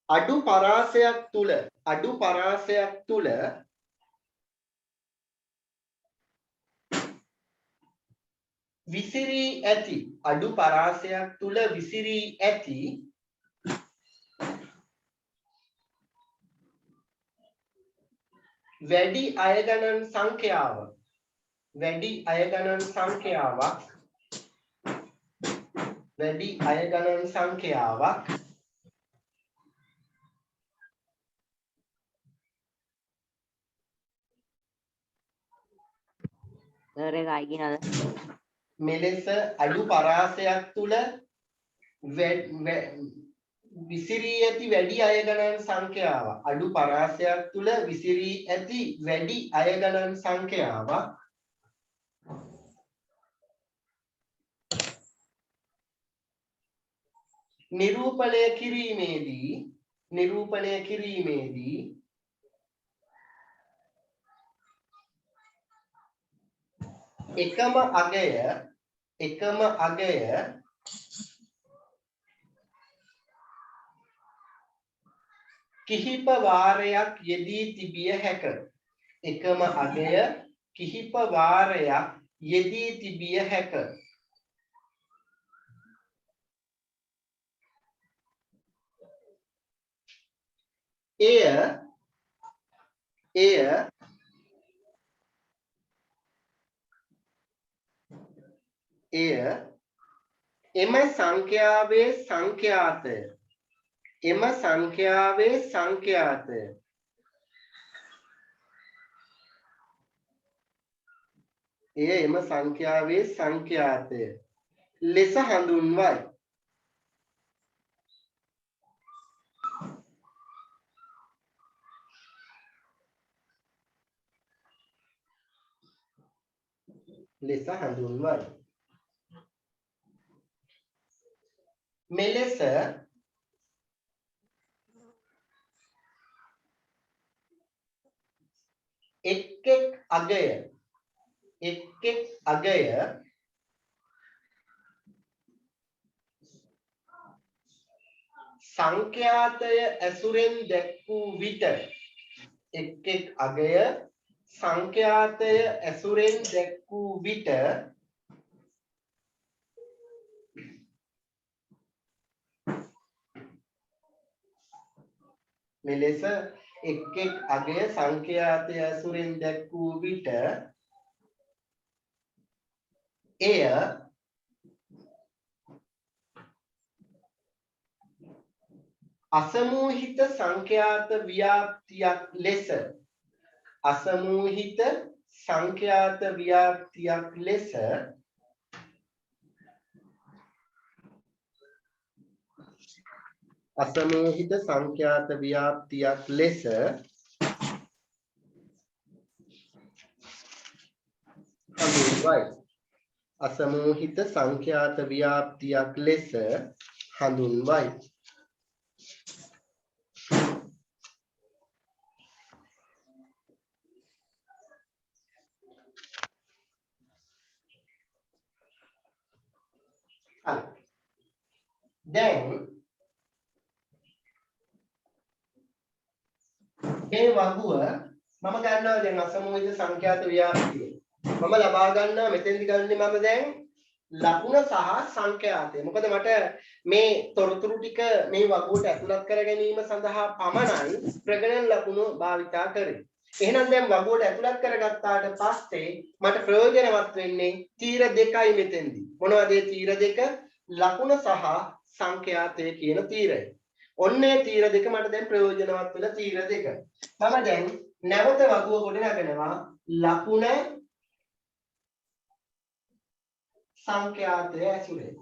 අඩු පරාසයක් තුල විසිරී ඇති වැඩි අය ගණන් සංඛ්‍යාවක් සර් එක ආයි කියනද? මෙලෙස අඩු පරාසයක් තුල විසිරී ඇති වැඩි අය ගණන් සංඛ්‍යාවක් අඩු පරාසයක් තුල විසිරී ඇති වැඩි අය ගණන් සංඛ්‍යාවක් නිරූපණය කිරීමේදී එකම අගය කිහිප වාරයක් යෙදී තිබිය හැක. කිහිප වාරයක් යෙදී තිබිය හැක. එය එම සංඛ්‍යාවේ සංඛ්‍යාතය එම සංඛ්‍යාවේ සංඛ්‍යාතය එය එම සංඛ්‍යාවේ සංඛ්‍යාතය ලෙස හඳුන්වයි. ලෙස හඳුන්වයි. මෙලෙස එක් එක් අගය සංඛ්‍යාතය ඇසුරෙන් දැක් වූ විට එක් අගය සංඛ්‍යාතය ඇසුරෙන් දැක් වූ විට මෙලෙස එක් අගය සංඛ්‍යාතය ඇසුරෙන් දැක් වූ විට එය අසමූහිත සංඛ්‍යාත ව්‍යාප්තියක් ලෙස අසමූහිත සංඛ්‍යාත ව්‍යාප්තියක් ලෙස අසමූහිත සංඛ්‍යාත ව්‍යාප්තියක් ලෙස හඳුන්වයි. අසමූහිත සංඛ්‍යාත ව්‍යාප්තියක් ලෙස හඳුන්වයි. දැන් මේ වගුව මම ගන්නවා දැන් අසමූහිත සංඛ්‍යාත ව්‍යාප්තිය. මම ලබා ගන්නවා මෙතෙන්දි ගන්නේ මම දැන් ලකුණ සහ සංඛ්‍යාතය. මොකද මට මේ තොරතුරු ටික මේ වගුවට ඇතුළත් කර ගැනීම සඳහා පමණයි ප්‍රගණන ලකුණු භාවිතා කරේ. එහෙනම් දැන් වගුවට ඇතුළත් කරගත්තාට පස්සේ මට ප්‍රයෝජනවත් වෙන්නේ තීර දෙකයි මෙතෙන්දි. මොනවද ඒ තීර දෙක? ලකුණ සහ සංඛ්‍යාතය කියන තීරය. ඔන්නේ තීර දෙක මට දැන් ප්‍රයෝජනවත් වෙන තීර දෙක. මම දැන් නැවත වගුව ගොඩනගනවා ලකුණ සංඛ්‍යාතය ඇසුරේ.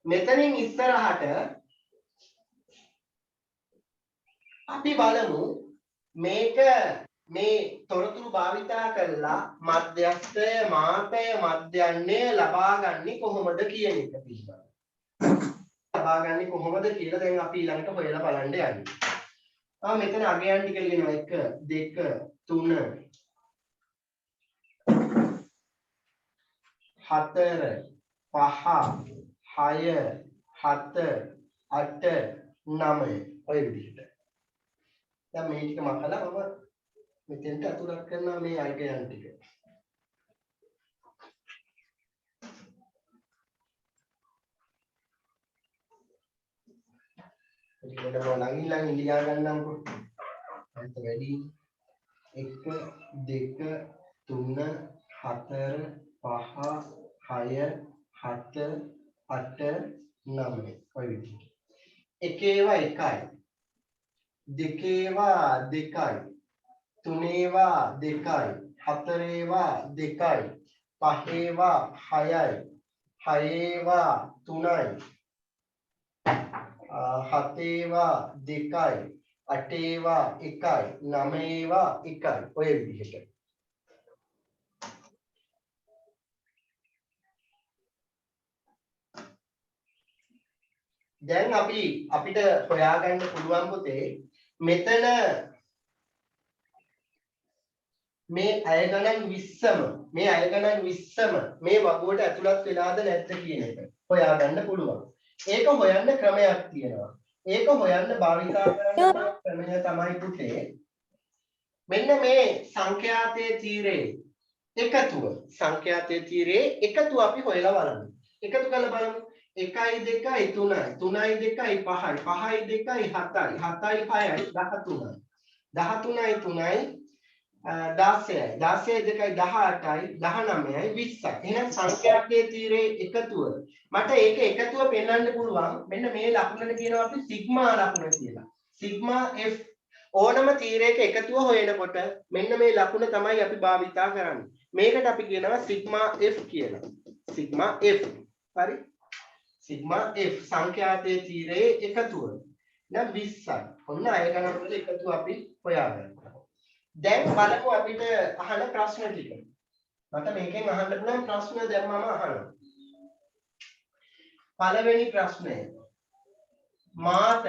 මෙතනින් ඉස්සරහට අපි බලමු මේක මේ තොරතුරු භාවිතා කරලා මධ්‍යස්ථය මාපය මධ්‍යන්නේ ලබා ගන්නේ කොහොමද කියන එක පිළිබඳව. ලබා ගන්නේ කොහොමද කියලා දැන් අපි ඊළඟට හොයලා බලන්න යන්නේ. මෙතන අගයන් ටික ලියනවා 1 2 3 4 5 6 7 8 9 ඔය විදිහට. දැන් මේ ටික මකලා මම මෙතෙන්ට අතුලක් කරනවා මේ අගයන් ටික. ඉතින් ළඟින් ලියා ගන්නම්කෝ. හරිද වැඩි 1 2 3 4 5 6 7 8 9 ඔය විදිහට. එකේවා 1යි. දෙකේවා 2යි. තුනේවා 2යි. හතරේවා 2යි. පහේවා 6යි. හයේවා 3යි. හතේවා 2යි. අටේවා 1යි. නවයේවා 1යි. ඔය විදිහට. දැන් අපිට හොයාගන්න පුළුවන් පුතේ මෙතන මේ අය ගණන් 20ම මේ වගුවට ඇතුළත් වෙලාද නැද්ද කියන එක හොයාගන්න පුළුවන්. ඒක හොයන්න ක්‍රමයක් තියෙනවා. ඒක හොයන්න භාවිතා කරන ක්‍රමය තමයි පුතේ මෙන්න මේ සංඛ්‍යාතයේ තීරේ එකතුව සංඛ්‍යාතයේ තීරයේ එකතුව අපි හොයලා බලමු. එකතු කරලා බලමු. 1 2 3 3 2 5 5 2 7යි 7යි 6යි 13යි 13යි 3යි 16යි 16යි 2යි 18යි 19යි 20යි. එහෙනම් සංඛ්‍යාතයේ තීරයේ එකතුව. මට ඒක එකතුව පෙන්වන්න පුළුවන්. මෙන්න මේ ලකුණට කියනවා අපි සිග්මා ලකුණ කියලා. සිග්මා F ඕනම තීරයක එකතුව හොයනකොට මෙන්න මේ ලකුණ තමයි අපි භාවිතා කරන්නේ. මේකට අපි කියනවා සිග්මා F කියලා. Sigma F. හරි? Sigma F සංඛ්‍යාතයේ තීරයේ එකතුව. නම් 20යි. ඔන්න අය ගණන් වල එකතුව අපි හොයාගන්නවා. දැන් බලමු අපිට අහන ප්‍රශ්න ටික. මට මේකෙන් අහන්න පුළුවන් ප්‍රශ්න දැන් මම අහනවා. පළවෙනි ප්‍රශ්නය. මාත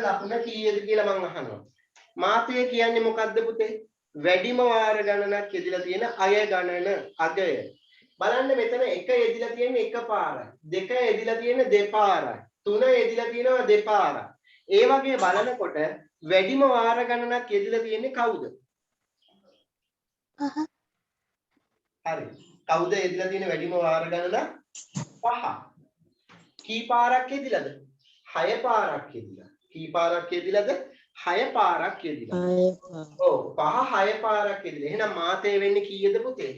ලකුණ කීයද කියලා මම අහනවා. මාතය කියන්නේ මොකද්ද පුතේ? වැඩිම වාර ගණනක් යෙදিলা තියෙන අය ගණන අගය. බලන්න මෙතන 1 යෙදিলা තියෙන්නේ එක පාරයි. 2 යෙදিলা තියෙන්නේ දෙපාරයි. 3 යෙදিলা තියෙනවා දෙපාරයි. ඒ වගේ බලනකොට වැඩිම වාර ගණනක් යෙදিলা තියෙන්නේ කවුද? හරි. කවුද යෙදিলা තියෙන වැඩිම වාර ගණන? 5. කී පාරක් යෙදිලාද? 6 පාරක් යෙදිලා. කී පාරක් යෙදිලාද? 6 පාරක් යෙදිලා. ඔව් 5 6 පාරක් යෙදිලා. එහෙනම් මාතේ වෙන්නේ කීයද පුතේ?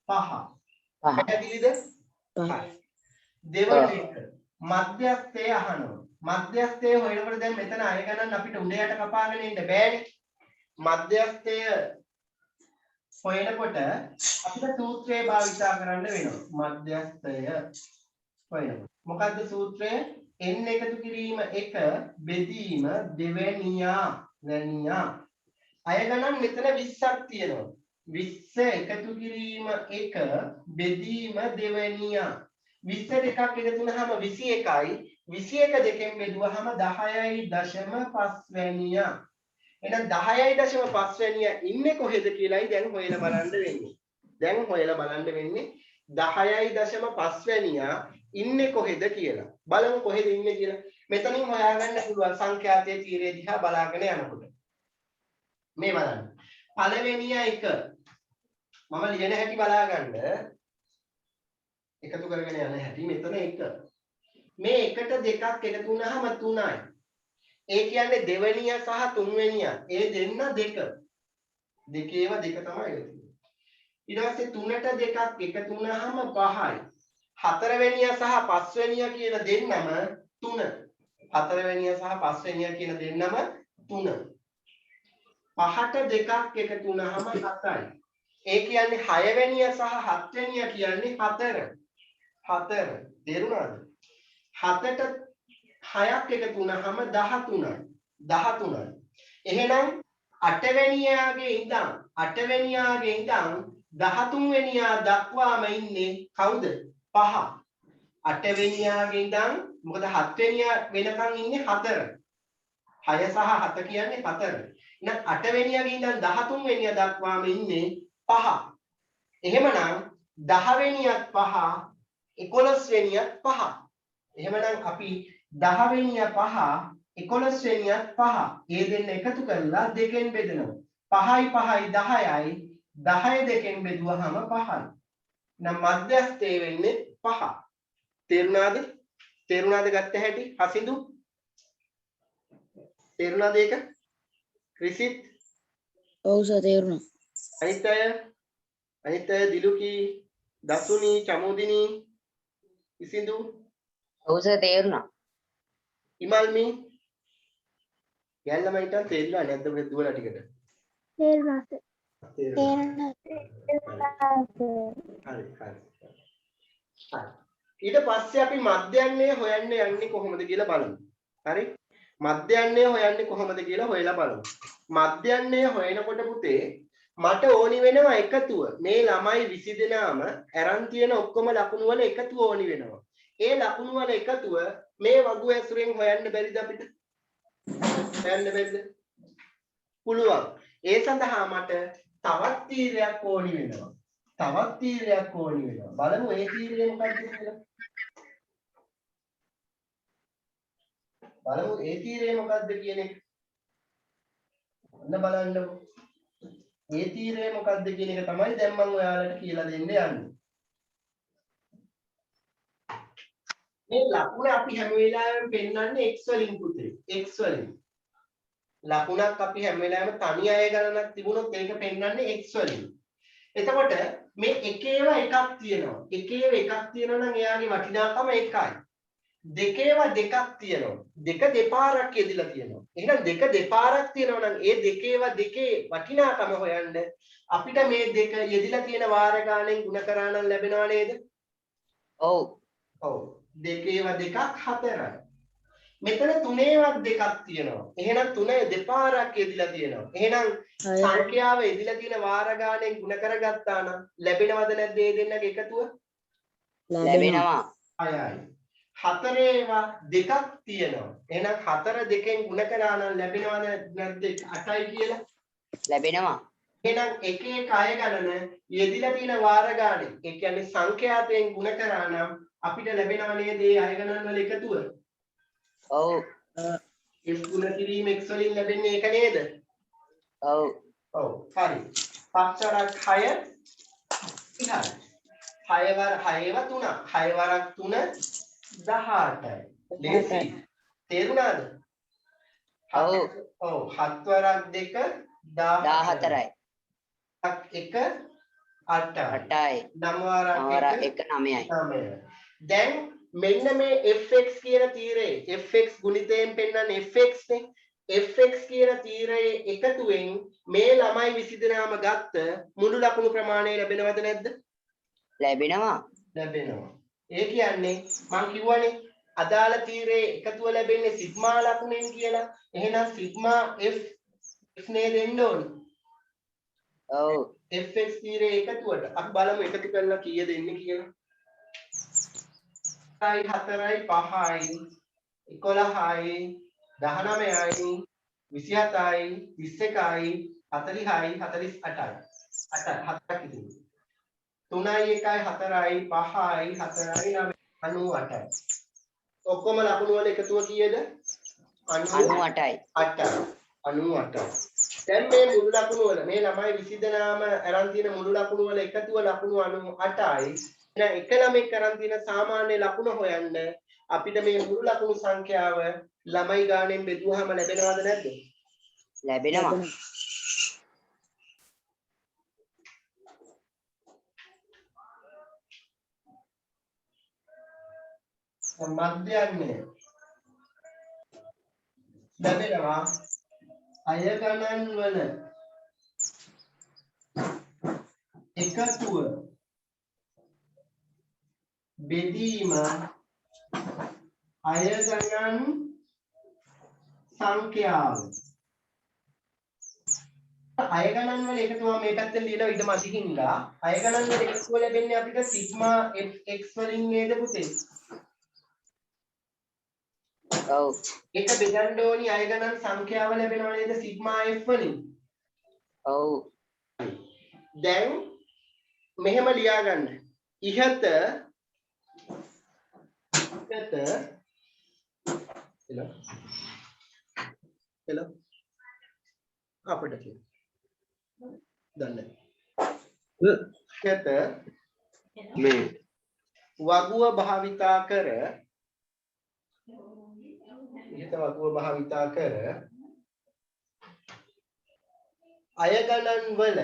5. පැහැදිලිද? හරි. දෙවන එක මධ්‍යස්ථය අහනවා. මධ්‍යස්ථය හොයනකොට දැන් මෙතන අය ගණන් අපිට උඩ යට කපාගෙන ඉන්න බෑනේ. මධ්‍යස්ථය හොයනකොට අපිට සූත්‍රය භාවිතා කරන්න වෙනවා. මධ්‍යස්ථය හොයනකොට. මොකද්ද සූත්‍රය? n එකතු කිරීම 1 බෙදීම දෙවැනියා වැනියා. අය ගණන් මෙතන 20ක් තියෙනවා. 20 එකතු කිරීම 1 බෙදීම දෙවැනියා. 20ට එකක් එකතු වුනහම 21යි. 21 දෙකෙන් බෙදුවහම 10.5 වැනියා. එහෙනම් 10.5 වැනියා ඉන්නේ කොහෙද කියලායි දැන් හොයලා බලන්න වෙන්නේ. දැන් හොයලා බලන්න වෙන්නේ 10.5 වැනියා ඉන්නේ කොහෙද කියලා. බලමු කොහෙද ඉන්නේ කියලා. මෙතනින් හොයාගන්න පුළුවන් සංඛ්‍යාතයේ තීරය දිහා බලාගෙන යනකොට. මේ බලන්න. පළවෙනියා 1. මම ලියන හැටි බලාගන්න. එකතු කරගෙන යන හැටි මෙතන 1. මේ එකට දෙකක් එකතු වුනහම 3යි. ඒ කියන්නේ දෙවෙනියා සහ තුන්වෙනියා. ඒ දෙන්න දෙක. දෙකේම දෙක තමයි එකතු. ඊට පස්සේ 3ට දෙකක් එකතු වුනහම 5යි. හතරවෙනියා සහ පස්වෙනියා කියන දෙන්නම 3. හතරවෙනියා සහ පස්වෙනියා කියන දෙන්නම 3. 5ට දෙකක් එකතු වුනහම 7යි. ඒ කියන්නේ 6වෙනියා සහ 7වෙනියා කියන්නේ 4. 4. තේරුණාද? 7ට 6ක් එකතු වුනහම 13යි. 13යි. එහෙනම් 8වෙනියාගේ ඉඳන් 13 වෙනියා දක්වාම ඉන්නේ කවුද? 5. 8වෙනියාගේ ඉඳන් මොකද 7 වෙනියා වෙනකන් ඉන්නේ 4. 6 සහ 7 කියන්නේ 4. එහෙනම් 8වෙනියාගේ ඉඳන් 13 වෙනියා දක්වාම ඉන්නේ 5. එහෙමනම් 10 වෙනියත් 5 11 වෙනියත් 5. එහෙමනම් අපි 10 වෙනියා 5 11 වෙනියත් 5. ඒ දෙන්න එකතු කරලා දෙකෙන් බෙදනවා. 5යි 5යි 10යි 10 දෙකෙන් බෙදුවහම 5යි. නම් මධ්‍යස්ථය වෙන්නේ 5. තේරුණාද? තේරුණාද ගත්ත හැටි? හසිඳු තේරුණාද ඒක? ක්‍රිසිත් ඔව් සර් තේරුණා. අනිත් අය දිලුකි දසුනි චමුදිනි ඉසිඳු ඔව් සර් තේරුණා. ඉමල්මි යල්ලම හිටන් තේරුණා නැද්ද ඔය දුවලා ටිකට? තේරුණා සර්. තේරුණා. හරි. ඊට පස්සේ අපි මධ්‍යන්නේ හොයන්න යන්නේ කොහොමද කියලා බලමු. හරි? මධ්‍යන්නේ හොයන්නේ කොහොමද කියලා හොයලා බලමු. මධ්‍යන්නේ හොයනකොට පුතේ මට ඕනි වෙනවා එකතුව. මේ ළමයි 20 දෙනාම අරන් තියෙන ඔක්කොම ලකුණු වල එකතුව ඕනි වෙනවා. ඒ ලකුණු වල එකතුව මේ වගු ඇසුරෙන් හොයන්න බැරිද අපිට? හොයන්න බැරිද? පුළුවන්. ඒ සඳහා මට තවත් තීරයක් ඕනි වෙනවා. බලමු ඒ තීරය මොකක්ද කියලා. බලමු ඒ තීරය මොකක්ද කියන එක. ඔන්න බලන්නකො. ඒ තීරය මොකක්ද කියන එක තමයි දැන් මම ඔයාලට කියලා දෙන්න යන්නේ. මේ ලකුණ අපි හැම වෙලාවෙම පෙන්වන්නේ x වලින් පුතේ. x වලින්. ලකුණක් අපි හැම වෙලාවෙම තනි අය ගණනක් තිබුණොත් ඒක පෙන්වන්නේ x වලින්. එතකොට මේ එකේව එකක් තියෙනවා. එකේව එකක් තියෙනවා නම් එයාගේ වටිනාකම එකයි. දෙකේව දෙකක් තියෙනවා. දෙක දෙපාරක් යෙදিলা තියෙනවා. එහෙනම් දෙක දෙපාරක් තියෙනවා නම් ඒ දෙකේව දෙකේ වටිනාකම හොයන්න අපිට මේ දෙක යෙදিলা තියෙන වාර ගානෙන් ಗುಣ කරා නම් ලැබෙනවා නේද? ඔව්. ඔව්. දෙකේව දෙකක් හතරයි. මෙතන තුනේවත් දෙකක් තියෙනවා. එහෙනම් තුනේ දෙපාරක් යෙදিলা තියෙනවා. එහෙනම් සංඛ්‍යාව යෙදিলা තියෙන වාර ගානෙන් ಗುಣ කරගත්තා නම් ලැබෙනවද නැද්ද මේ දෙන්නගේ එකතුව? ලැබෙනවා. 6යි. හතරේවා දෙකක් තියෙනවා. එහෙනම් හතර දෙකෙන් ಗುಣ කරා නම් ලැබෙනවද නැද්ද 8යි කියලා? ලැබෙනවා. එහෙනම් එක එක අය ගණන යෙදিলা තියෙන වාර ගානේ. ඒ කියන්නේ සංඛ්‍යාතයෙන් ಗುಣ කරා නම් අපිට ලැබෙනව නේද මේ අය ගණන් වල එකතුව? ඔව්. f ගුණ කිරීම x වලින් ලැබෙන්නේ ඒක නේද? ඔව්. ඔව්. හරි. 5 වරක් 6 ඉහළ. 6 වර 6ව 3. 6 වරක් 3 18යි. ලේසි. තේරුණාද? ඔව්. ඔව්. 7 වරක් 2 14යි. 1 8යි. 9 වරක් 1 9යි. දැන් මෙන්න මේ fx කියන තීරයේ fx ගුණිතයෙන් පෙන්වන්නේ fx නේ. fx කියන තීරයේ එකතුවෙන් මේ ළමයි 20 දෙනාම ගත්ත මුළු ලකුණු ප්‍රමාණය ලැබෙනවද නැද්ද? ලැබෙනවා. ලැබෙනවා. ඒ කියන්නේ මම කිව්වනේ අදාළ තීරයේ එකතුව ලැබෙන්නේ සිග්මා ලකුණෙන් කියලා. එහෙනම් සිග්මා f නේ දෙන්න ඕනේ. ඔව්. fx තීරයේ එකතුවට අපි බලමු එකතු කරලා කීයද එන්නේ කියලා. 4යි 5යි 11යි 19යි 27යි 21යි 40යි 48යි 8ක් ඉතිරි 3යි 1යි 4යි 5යි 4යි 98යි ඔක්කොම ලකුණු වල එකතුව කීයද 98යි 98යි දැන් මේ මුළු ලකුණු වල මේ ළමයි 20 දෙනාම අරන් තියෙන මුළු ලකුණු වල එකතුව ලකුණු 98යි එහෙනම් එක ළමෙක් අරන් තියෙන සාමාන්‍ය ලකුණ හොයන්න අපිට මේ මුළු ලකුණු සංඛ්‍යාව ළමයි ගානෙන් බෙදුවාම ලැබෙනවද නැද්ද? ලැබෙනවා. මධ්‍යන්නේ ලැබෙනවා අය ගණන් වල එකතුව බෙදීම අය ගණන් සංඛ්‍යාව අය ගණන් වල එකතුව මේ පැත්තෙන් ලියලා ඊට මැදිහින්ලා අය ගණන් වල එකතුව ලැබෙන්නේ අපිට සිග්මා fx වලින් නේද පුතේ? ඔව්. ඒක බෙදන්න ඕනි අය ගණන් සංඛ්‍යාව ලැබෙනව නේද සිග්මා f වලින්? ඔව්. දැන් මෙහෙම ලියා ගන්න. ඉහත hello අපිට කියන්න. දන්නේ. ඉහත මේ වගුව භාවිතා කර ඉහත වගුව භාවිතා කර අය ගණන් වල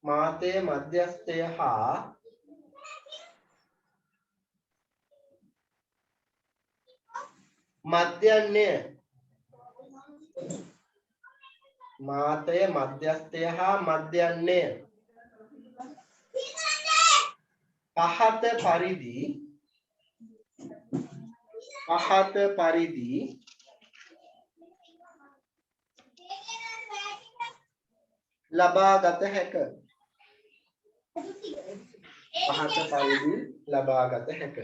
මාතය මධ්‍යස්ථය හා මධ්‍යන්නේ මාතය මධ්‍යස්ථය හා මධ්‍යන්නේ පහත පරිදි ලබාගත හැක.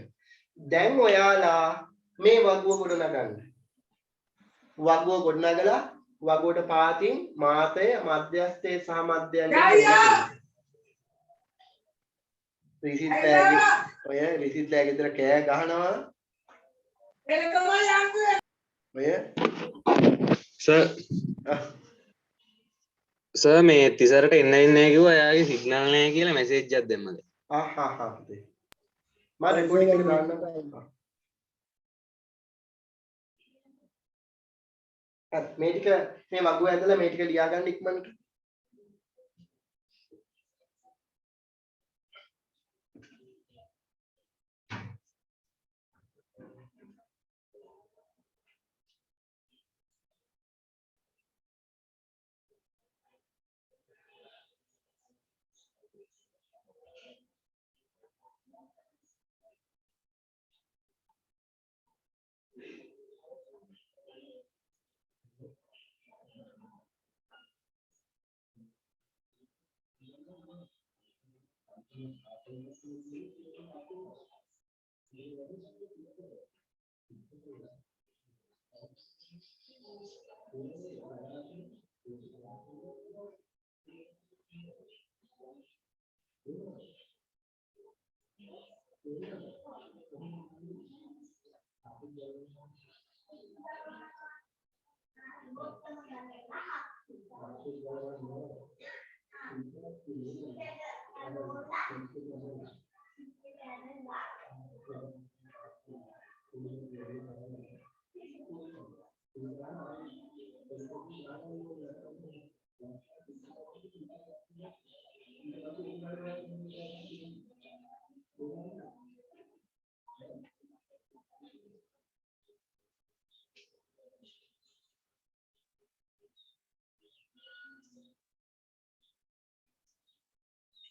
දැන් ඔයාලා මේ වගුව ගොඩනගන්න. වගුව ගොඩනගලා වගුවට පාතින් මාතය මධ්‍යස්ථයේ සහ මධ්‍යයන්ට රිසිත්ලෑ ගෙදර කෑ ගහනවා. ඔය සර් මේ තිසරට එන්න ඉන්නේ කිව්වා එයාගේ සිග්නල් නැහැ කියලා මැසේජ් එකක් දෙන්නද? මම රෙකෝඩින් එක දාන්නම්. මේ ටික මේ වගුව ඇදලා මේ ටික ලියා ගන්න ඉක්මනට.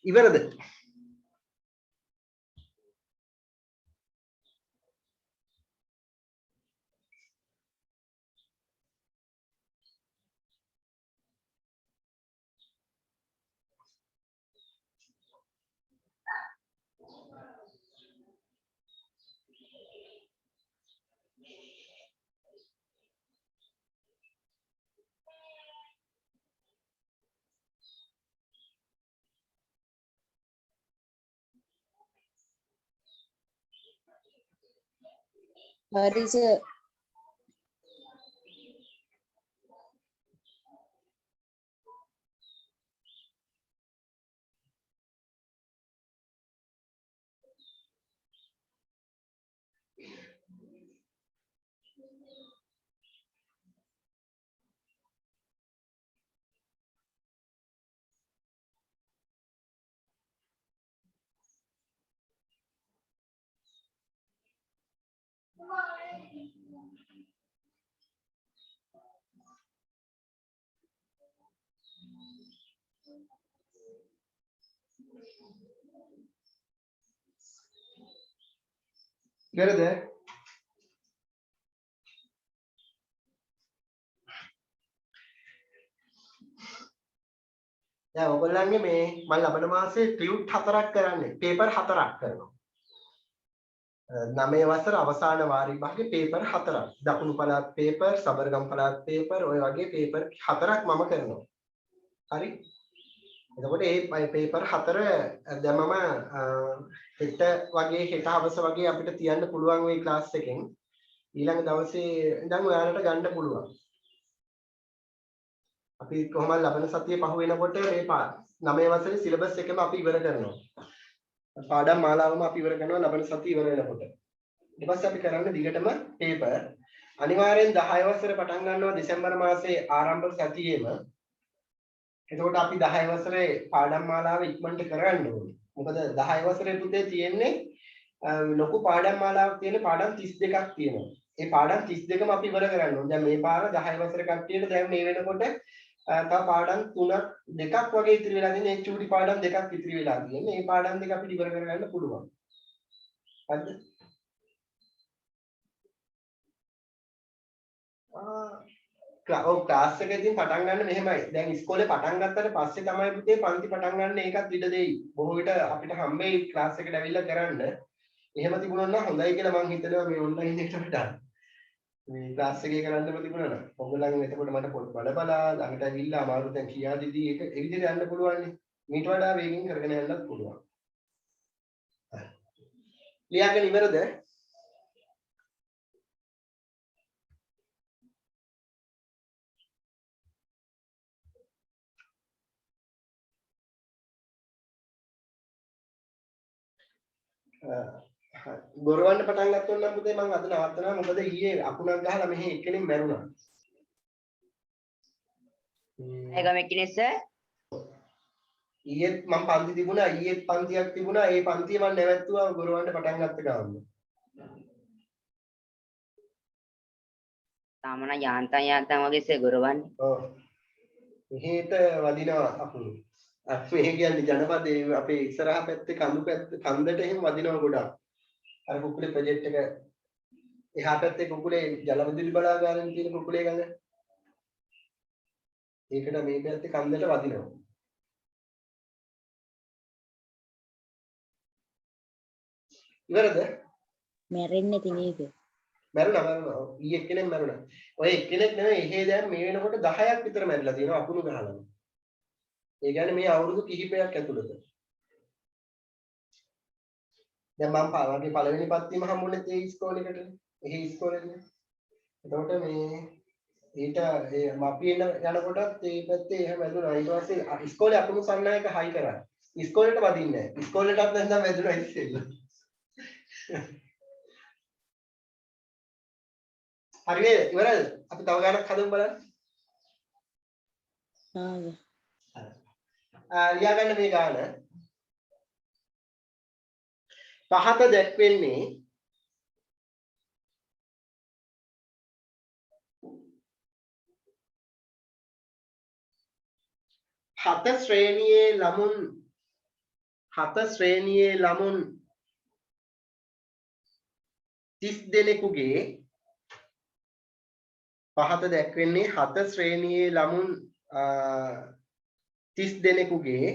ඉවරද? හරි සර්. ඉවරද? දැන් ඔයගොල්ලන්ගේ මේ මම ලබන මාසේ ටියුට් 4ක් කරන්නේ පේපර් 4ක් කරනවා. 9 වසර අවසාන වාරි භාගයේ පේපර් 4ක්. දකුණු පළාත් පේපර්, සබරගම් පළාත් පේපර් ඔය වගේ පේපර් 4ක් මම කරනවා. හරි? එතකොට මේ පේපර් 4 දැන් මම හෙට වගේ හෙට හවස වගේ අපිට තියන්න පුළුවන් වෙයි ක්ලාස් එකෙන්. ඊළඟ දවසේ ඉඳන් ඔයාලට ගන්න පුළුවන්. අපි කොහොමද ලබන සතියේ පහු වෙනකොට මේ 9 වසරේ සිලබස් එකම අපි ඉවර කරනවා. පාඩම් මාලාවම අපි ඉවර කරනවා ලබන සතිය ඉවර වෙනකොට. ඊට පස්සේ අපි කරන්නේ දිගටම පේපර්. අනිවාර්යෙන් 10 වසරේ පටන් ගන්නවා දෙසැම්බර් මාසයේ ආරම්භ සතියේම. එතකොට අපි 10 වසරේ පාඩම් මාලාව ඉක්මනට කරගන්න ඕනේ. මොකද 10 වසරේ පුතේ තියෙන්නේ ලොකු පාඩම් මාලාවක් තියෙන පාඩම් 32ක් තියෙනවා. ඒ පාඩම් 32ම අපි ඉවර කරන්න ඕනේ. දැන් මේ පාර 10 වසරේ කට්ටියට දැන් මේ වෙනකොට තව පාඩම් 3ක් 2ක් වගේ ඉතිරි වෙලා තියෙන. ඒ චූටි පාඩම් 2ක් ඉතිරි වෙලා තියෙන්නේ. මේ පාඩම් දෙක අපිට ඉවර කරගන්න පුළුවන්. හරිද? ක්ලාස් එකකින් පටන් ගන්න මෙහෙමයි. දැන් ඉස්කෝලේ පටන් ගත්තට පස්සේ තමයි පුතේ පන්ති පටන් ගන්න ඒකත් ඉඩ දෙයි. බොහෝ විට අපිට හම්බෙයි ක්ලාස් එකට ඇවිල්ලා කරන්න. එහෙම තිබුණා නම් හොඳයි කියලා මම හිතනවා මේ ඔන්ලයින් එකට වඩා. මේ ක්ලාස් එකේ කරන්නම තිබුණා නම්. ඔයගොල්ලන් එතකොට මට පොත් බල බලා ළඟට ගිහිල්ලා අමාරු දැන් කියා දෙදී ඒක ඒ විදිහට යන්න පුළුවන් නේ. මීට වඩා වේගෙන් කරගෙන යන්නත් පුළුවන්. හරි. ලියාගෙන ඉවරද? ගොරවන්න පටන් ගත්තොත් නම් පුතේ මම අද නවත්තනවා මොකද ඊයේ අකුණක් ගහලා මෙහි එක්කෙනෙක් මැරුණා. ඒක මෙක්කිනේ සර්. ඊයේත් මම පන්ති තිබුණා ඊයේත් පන්තියක් තිබුණා ඒ පන්තිය මම නැවැත්තුවා ගොරවන්න පටන් ගත්ත ගමන්. තාමන යාන්තම් වගේ සර් ගොරවන්නේ. ඔව්. මෙහෙට වදිනවා අකුණු. මේ කියන්නේ ජනපදයේ අපේ ඉස්සරහා පැත්තේ කන්දට එහෙම වදිනවා ගොඩක්. අර කුකුලේ ප්‍රොජෙක්ට් එක එහා පැත්තේ කුකුලේ ජලවිදුලි බලාගාරෙන් තියෙන කුකුලේ ගඟ. ඒකට මේ පැත්තේ කන්දට වදිනවා. ඉවරද? මැරෙන්නේ තිනේක. මැරුණා. ඊ එක්කෙනෙක් මැරුණා. ඔය එක්කෙනෙක් නෙවෙයි එහෙ දැන් මේ වෙනකොට 10ක් විතර මැරිලා තියෙනවා අකුණු ගහලා. ඒ කියන්නේ මේ අවුරුදු කිහිපයක් ඇතුළත. දැන් මම වගේ පළවෙනි පත්තියම හම්බුනේ ඒ ඉස්කෝලේකටනේ. එහි ඉස්කෝලේනේ. එතකොට මේ ඊට අපි යනකොටත් ඒ පැත්තේ එහෙම වැදුනා. ඊට පස්සේ ඉස්කෝලේ අකුණු සන්නායක හයි කරා. ඉස්කෝලේට වදින්නේ නැහැ. ඉස්කෝලේටත් නැත්නම් වැදුනා ඉස්සෙල්ලා. හරි නේද? ඉවරද? අපි තව ගානක් හදමු බලන්න. ලියා ගන්න මේ ගාන. පහත දැක්වෙන්නේ හත ශ්‍රේණියේ ළමුන් 30 දෙනෙකුගේ පහත දැක්වෙන්නේ 7 ශ්‍රේණියේ ළමුන් 30 දෙනෙකුගේ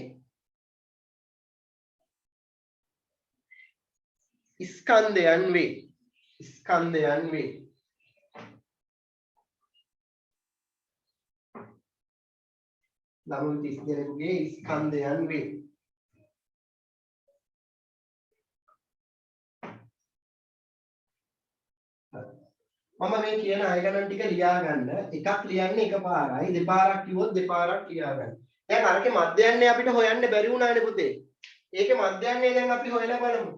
ස්කන්ධයන් වේ. ළමුන් 30 දෙනෙකුගේ ස්කන්ධයන් වේ. මම මේ කියන අය ගණන් ටික ලියා ගන්න. එකක් ලියන්නේ එකපාරයි, දෙපාරක් කිව්වොත් දෙපාරක් ලියා ගන්න. දැන් අරකේ මධ්‍යයන්නේ අපිට හොයන්න බැරි වුණානේ පුතේ. ඒකේ මධ්‍යයන්නේ දැන් අපි හොයලා බලමු.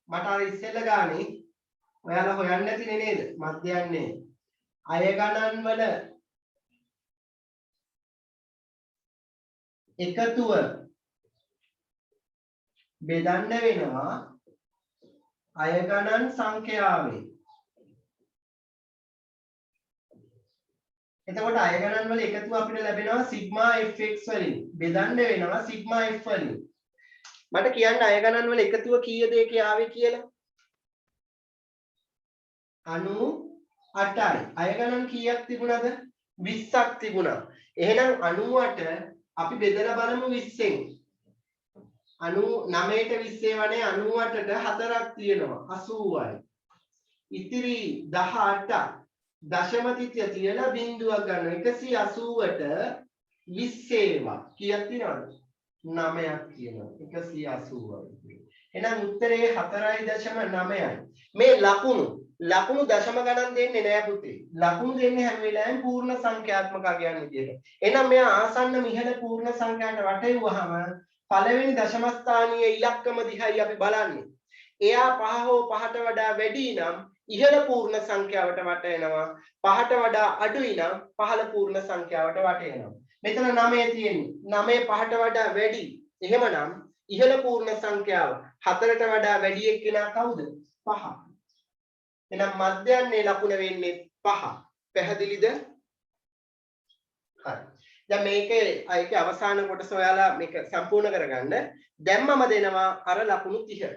මට අර ඉස්සෙල්ලා ගානේ ඔයාලා හොයන්න නැතිනේ නේද? මධ්‍යයන්නේ අය ගණන් වල එකතුව බෙදන්න වෙනවා අය ගණන් සංඛ්‍යාවෙන්. එතකොට අය ගණන් වල එකතුව අපිට ලැබෙනවා සිග්මා fx වලින්. බෙදන්න වෙනවා සිග්මා f වලින්. මට කියන්න අය ගණන් වල එකතුව කීයද ඒකේ ආවේ කියලා? 98යි. අය ගණන් කීයක් තිබුණාද? 20ක් තිබුණා. එහෙනම් 98 අපි බෙදලා බලමු 20ෙන්. 99ට 20 වනේ 98ට 4ක් තියෙනවා 80යි. ඉතිරි 18ක් දශම තිතිය තියලා බිංදුවක් ගන්නවා 180ට 20 ඒවා කීයක් තියෙනවද? 9ක් තියෙනවා 180යි. එහෙනම් උත්තරේ 4.9යි. මේ ලකුණු දශම ගණන් දෙන්නේ නෑ පුතේ. ලකුණු දෙන්නේ හැම වෙලාවෙම පූර්ණ සංඛ්‍යාත්මක අගයන් විදියට. එහෙනම් මෙයා ආසන්න මිහල පූර්ණ සංඛ්‍යාවට වටෙව්වහම පළවෙනි දශම ස්ථානීය ඉලක්කම දිහායි අපි බලන්නේ. එයා 5 හෝ 5ට වඩා වැඩි නම් ඉහළ පූර්ණ සංඛ්‍යාවට වටෙනවා. 5ට වඩා අඩුයි නම් පහළ පූර්ණ සංඛ්‍යාවට වටෙනවා. මෙතන 9 තියෙන්නේ. 9 5ට වඩා වැඩි. එහෙමනම් ඉහළ පූර්ණ සංඛ්‍යාව 4ට වඩා වැඩි එක්කෙනා කවුද? 5. එහෙනම් මධ්‍යයන්නේ ලකුණ වෙන්නේ 5. පැහැදිලිද? හරි. දැන් මේකේ අවසාන කොටස ඔයාලා මේක සම්පූර්ණ කරගන්න. දැන් මම දෙනවා අර ලකුණු 30.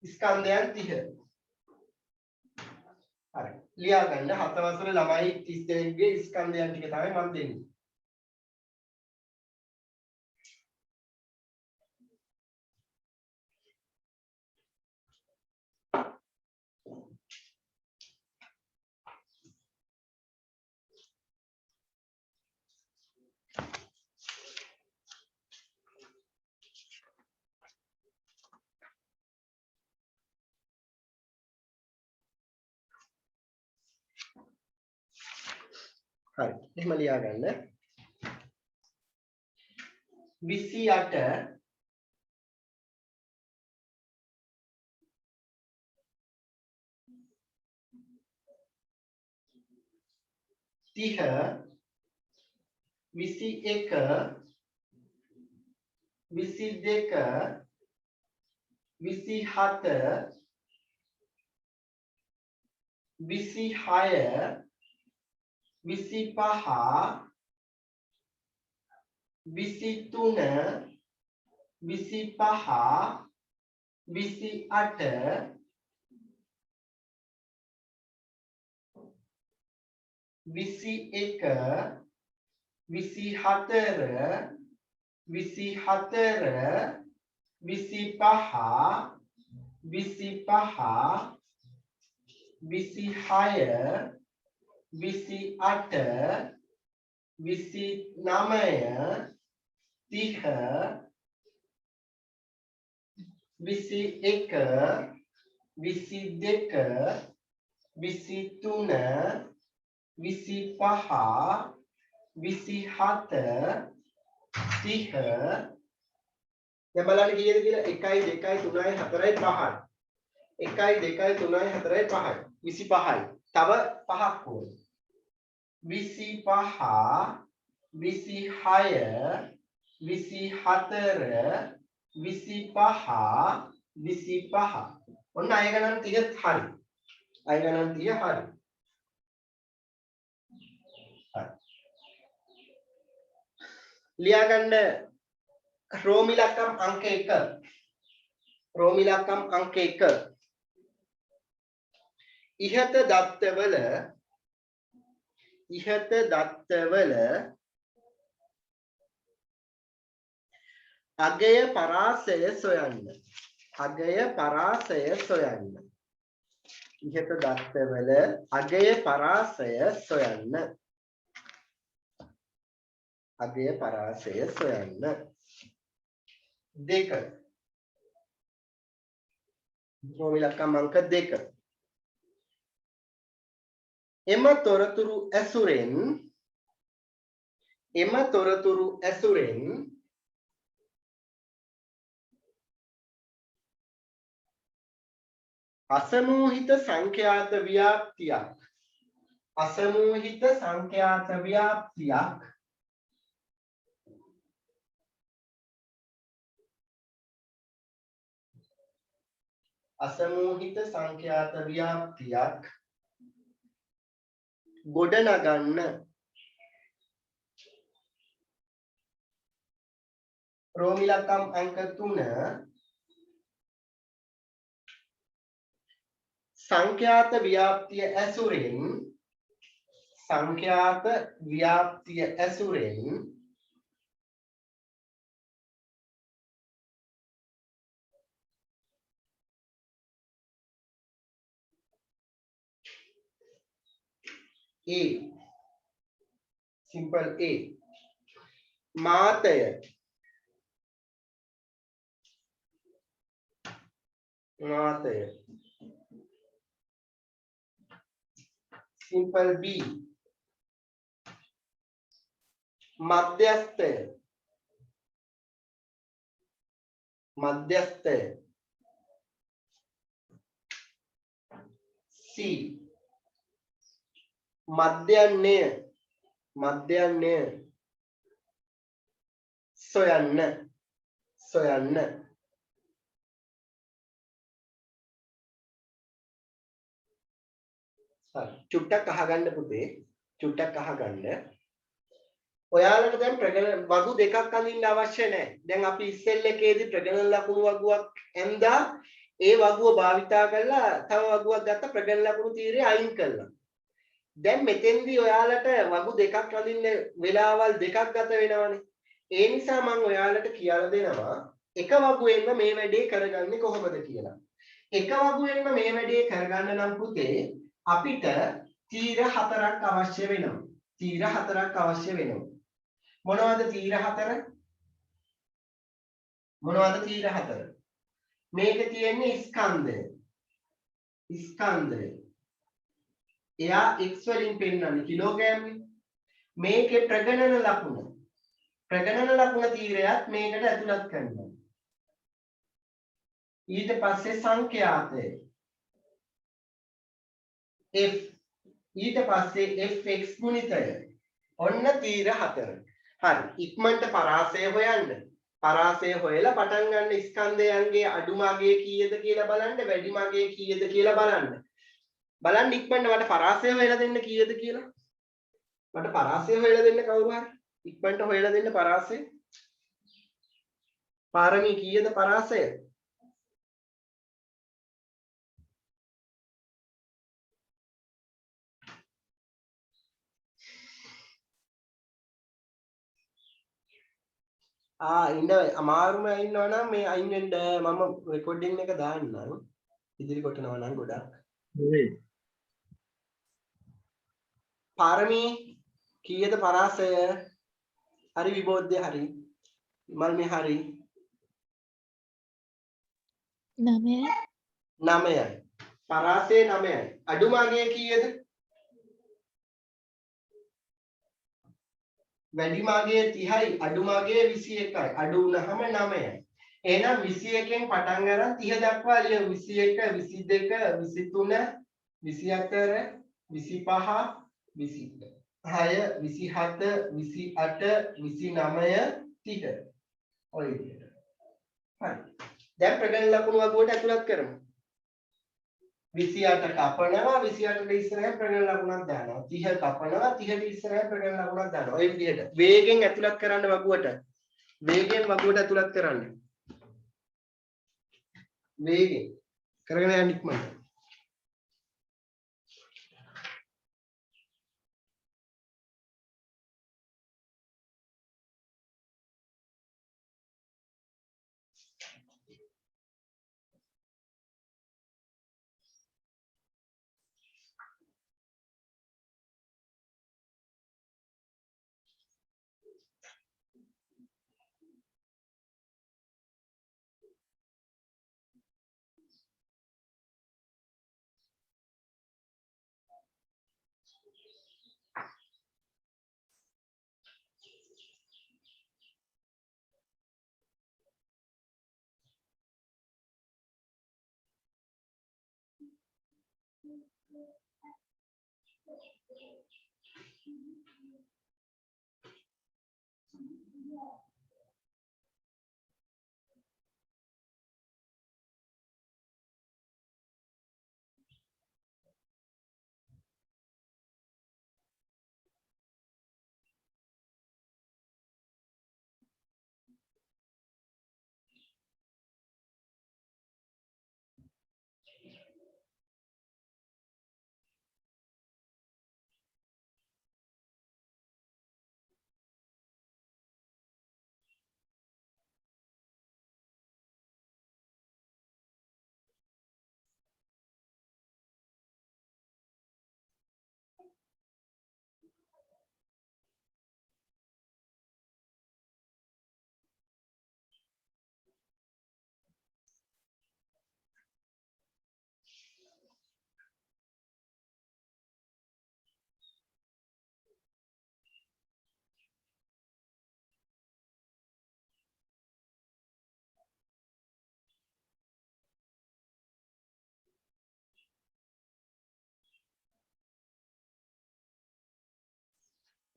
ස්කන්ධයන් 30. හරි. ලියා ගන්න 7 වසර ළමයි 30 දෙනෙක්ගේ ස්කන්ධයන් ටික තමයි මම දෙන්නේ. හරි. එහෙම ලියා ගන්න. 28 30 21 22 27 26 25 23 25 28 21 24 24 25 25 26 28 29 30 21 22 23 25 27 30 දැන් බලන්න කීයද කියලා 1 2 3 4 5යි 1 2 3 4 5යි 25යි තව 5ක් ඕනේ 25 26 24 25 25 ඔන්න අය ගණන් 30ත් හරි අය ගණන් 30 හරි ලියා ගන්න රෝම ඉලක්කම් අංක 1 රෝම ඉලක්කම් අංක 1 ඉහත දත්තවල අගය පරාසය සොයන්න අගය පරාසය සොයන්න ඉහත දත්තවල අගය පරාසය සොයන්න අගය පරාසය සොයන්න දෙක රෝම ඉලක්කම් අංක 2 එම තොරතුරු ඇසුරෙන් අසමූහිත සංඛ්‍යාත ව්‍යාප්තියක් ගොඩනගන්න රෝම ඉලක්කම් අංක 3 සංඛ්‍යාත ව්‍යාප්තිය ඇසුරෙන් A simple A මාතය simple B මධ්‍යස්ථය C මධ්‍යන්නය සොයන්න හරි චුට්ටක් අහගන්න පුතේ චුට්ටක් අහගන්න ඔයාලට දැන් ප්‍රගණන වගු දෙකක් අඳින්න අවශ්‍ය නැහැ දැන් අපි ඉස්සෙල් එකේදී ප්‍රගණන ලකුණු වගුවක් ඇඳා ඒ වගුව භාවිතා කරලා තව වගුවක් ගත්ත ප්‍රගණන ලකුණු තීරය අයින් කළා දැන් මෙතෙන්දී ඔයාලට වගු දෙකක් අඳින්න වෙලාවල් දෙකක් ගත වෙනවනේ ඒ නිසා මම ඔයාලට කියලා දෙනවා එක වගුවෙන්ම මේ වැඩේ කරගන්නේ කොහොමද කියලා එක වගුවෙන්ම මේ වැඩේ කරගන්න නම් පුතේ අපිට තීර 4ක් අවශ්‍ය වෙනවා මොනවද තීර 4 මේක තියෙන්නේ ස්කන්ධය එයා x වලින් පෙන්නන්නේ කිලෝග්‍රෑම් මේකේ ප්‍රගණන ලකුණ තීරයත් මේකට ඇතුළත් කරනවා. ඊට පස්සේ සංඛ්‍යාතය f ඊට පස්සේ fx ගුණිතය. ඔන්න තීර 4. හරි. ඉක්මනට පරාසය හොයන්න. පරාසය හොයලා පටන් ගන්න ස්කන්ධයන්ගේ අඩු මාගේ කීයද කියලා බලන්න, වැඩි මාගේ කීයද කියලා බලන්න. බලන්න ඉක්මනට මට පරාසය හොයලා දෙන්න කීයද කියලා. මට පරාසය හොයලා දෙන්න කවුරු හරි. ඉක්මනට හොයලා දෙන්න පරාසය. පාරමී කීයද පරාසය? ඉන්න අමාරුම ඉන්නවනම් මේ අයින් වෙන්න මම රෙකෝඩින් එක දාන්නම්. ඉදිරි කොටනවා නම් ගොඩක්. පාරමී කීයද පරාසය? හරි විබෝධ්‍ය හරි. මල් මේ හරි. 9යි. පරාසය 9යි. අඩුමාගේ කීයද? වැඩිමාගේ 30යි අඩුමාගේ 21යි. අඩු වුණාම 9යි. එහෙනම් 21න් පටන් අරන් 30 දක්වා ලියමු. 21 22 23 24 25 26 27 28 29 30. ඔය විදිහට. හරි. දැන් ප්‍රගණන ලකුණු වගුවට ඇතුළත් කරමු. 28 කපනවා 28ට ඉස්සරහින් ප්‍රගණන ලකුණක් දානවා 30 කපනවා 30ට ඉස්සරහින් ප්‍රගණන ලකුණක් දානවා ඔය විදිහට වේගෙන් ඇතුළත් කරන්න වගුවට ඇතුළත් කරන්න වේගෙන් කරගෙන යන්න ඉක්මනට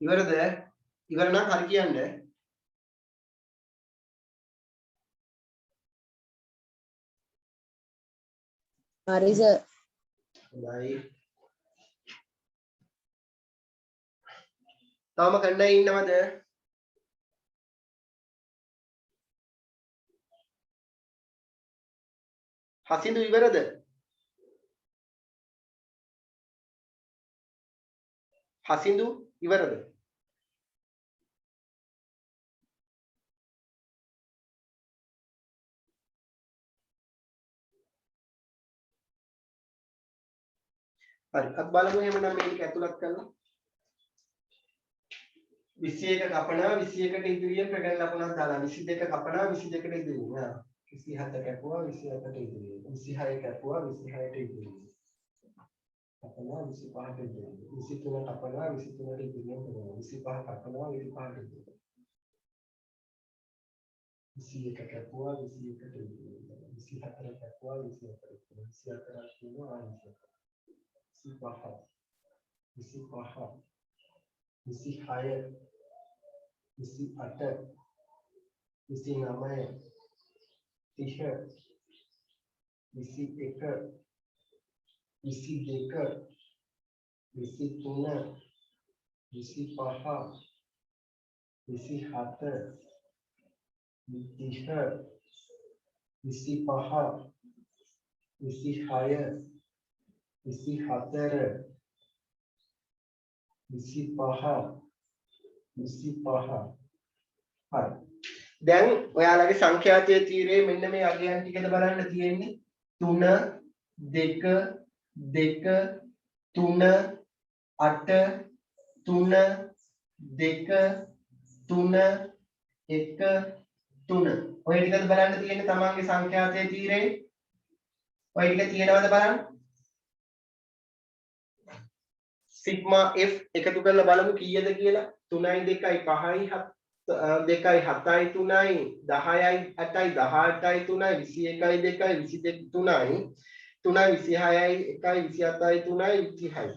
ඉවරද? ඉවර නම් හරි කියන්න. හරි සර්. හොඳයි. තාම කණ්ඩායම් ඉන්නවද? හසිඳු ඉවරද? හසිඳු ඉවරද? හරි අත් බලමු එහෙනම් මේක ඇතුළත් කරලා 21 කපනවා 21ට ඉදිරියෙන් ප්‍රගණන ලකුණක් දාලා 22 කපනවා 22ට ඉදිරියෙන් 27 කැපුවා 27ට ඉදිරියෙන් 26 කැපුවා 26ට ඉදිරියෙන් කපනවා 25ට ඉදිරියට 23 කපනවා 23ට ඉදිරියට කරනවා 25 කපනවා 25ට ඉදිරියට 21 කපුවා 21ට ඉදිරියට 24 කපුවා 24ට 24 කියනවා 25 25 26 28 29 30 21 22 23 25 27 30 25 26 24 25 25 හරි දැන් ඔයාලගේ සංඛ්‍යාතයේ තීරයේ මෙන්න මේ අගයන් ටිකද බලන්න තියෙන්නේ 3 2 2 3 8 3 2 3 1 3 ඔය ටිකද බලන්න තියෙන්නේ තමන්ගේ සංඛ්‍යාතයේ තීරේ ඔය ටික තියෙනවද බලන්න සිග්මා f එකතු කරලා බලමු කීයද කියලා 3යි 2යි 5යි 2යි 7යි 3යි 10යි 8යි 18යි 3යි 21යි 2යි 22 3යි 3යි 26යි 1යි 27යි 3යි 30යි හරි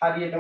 හරියටම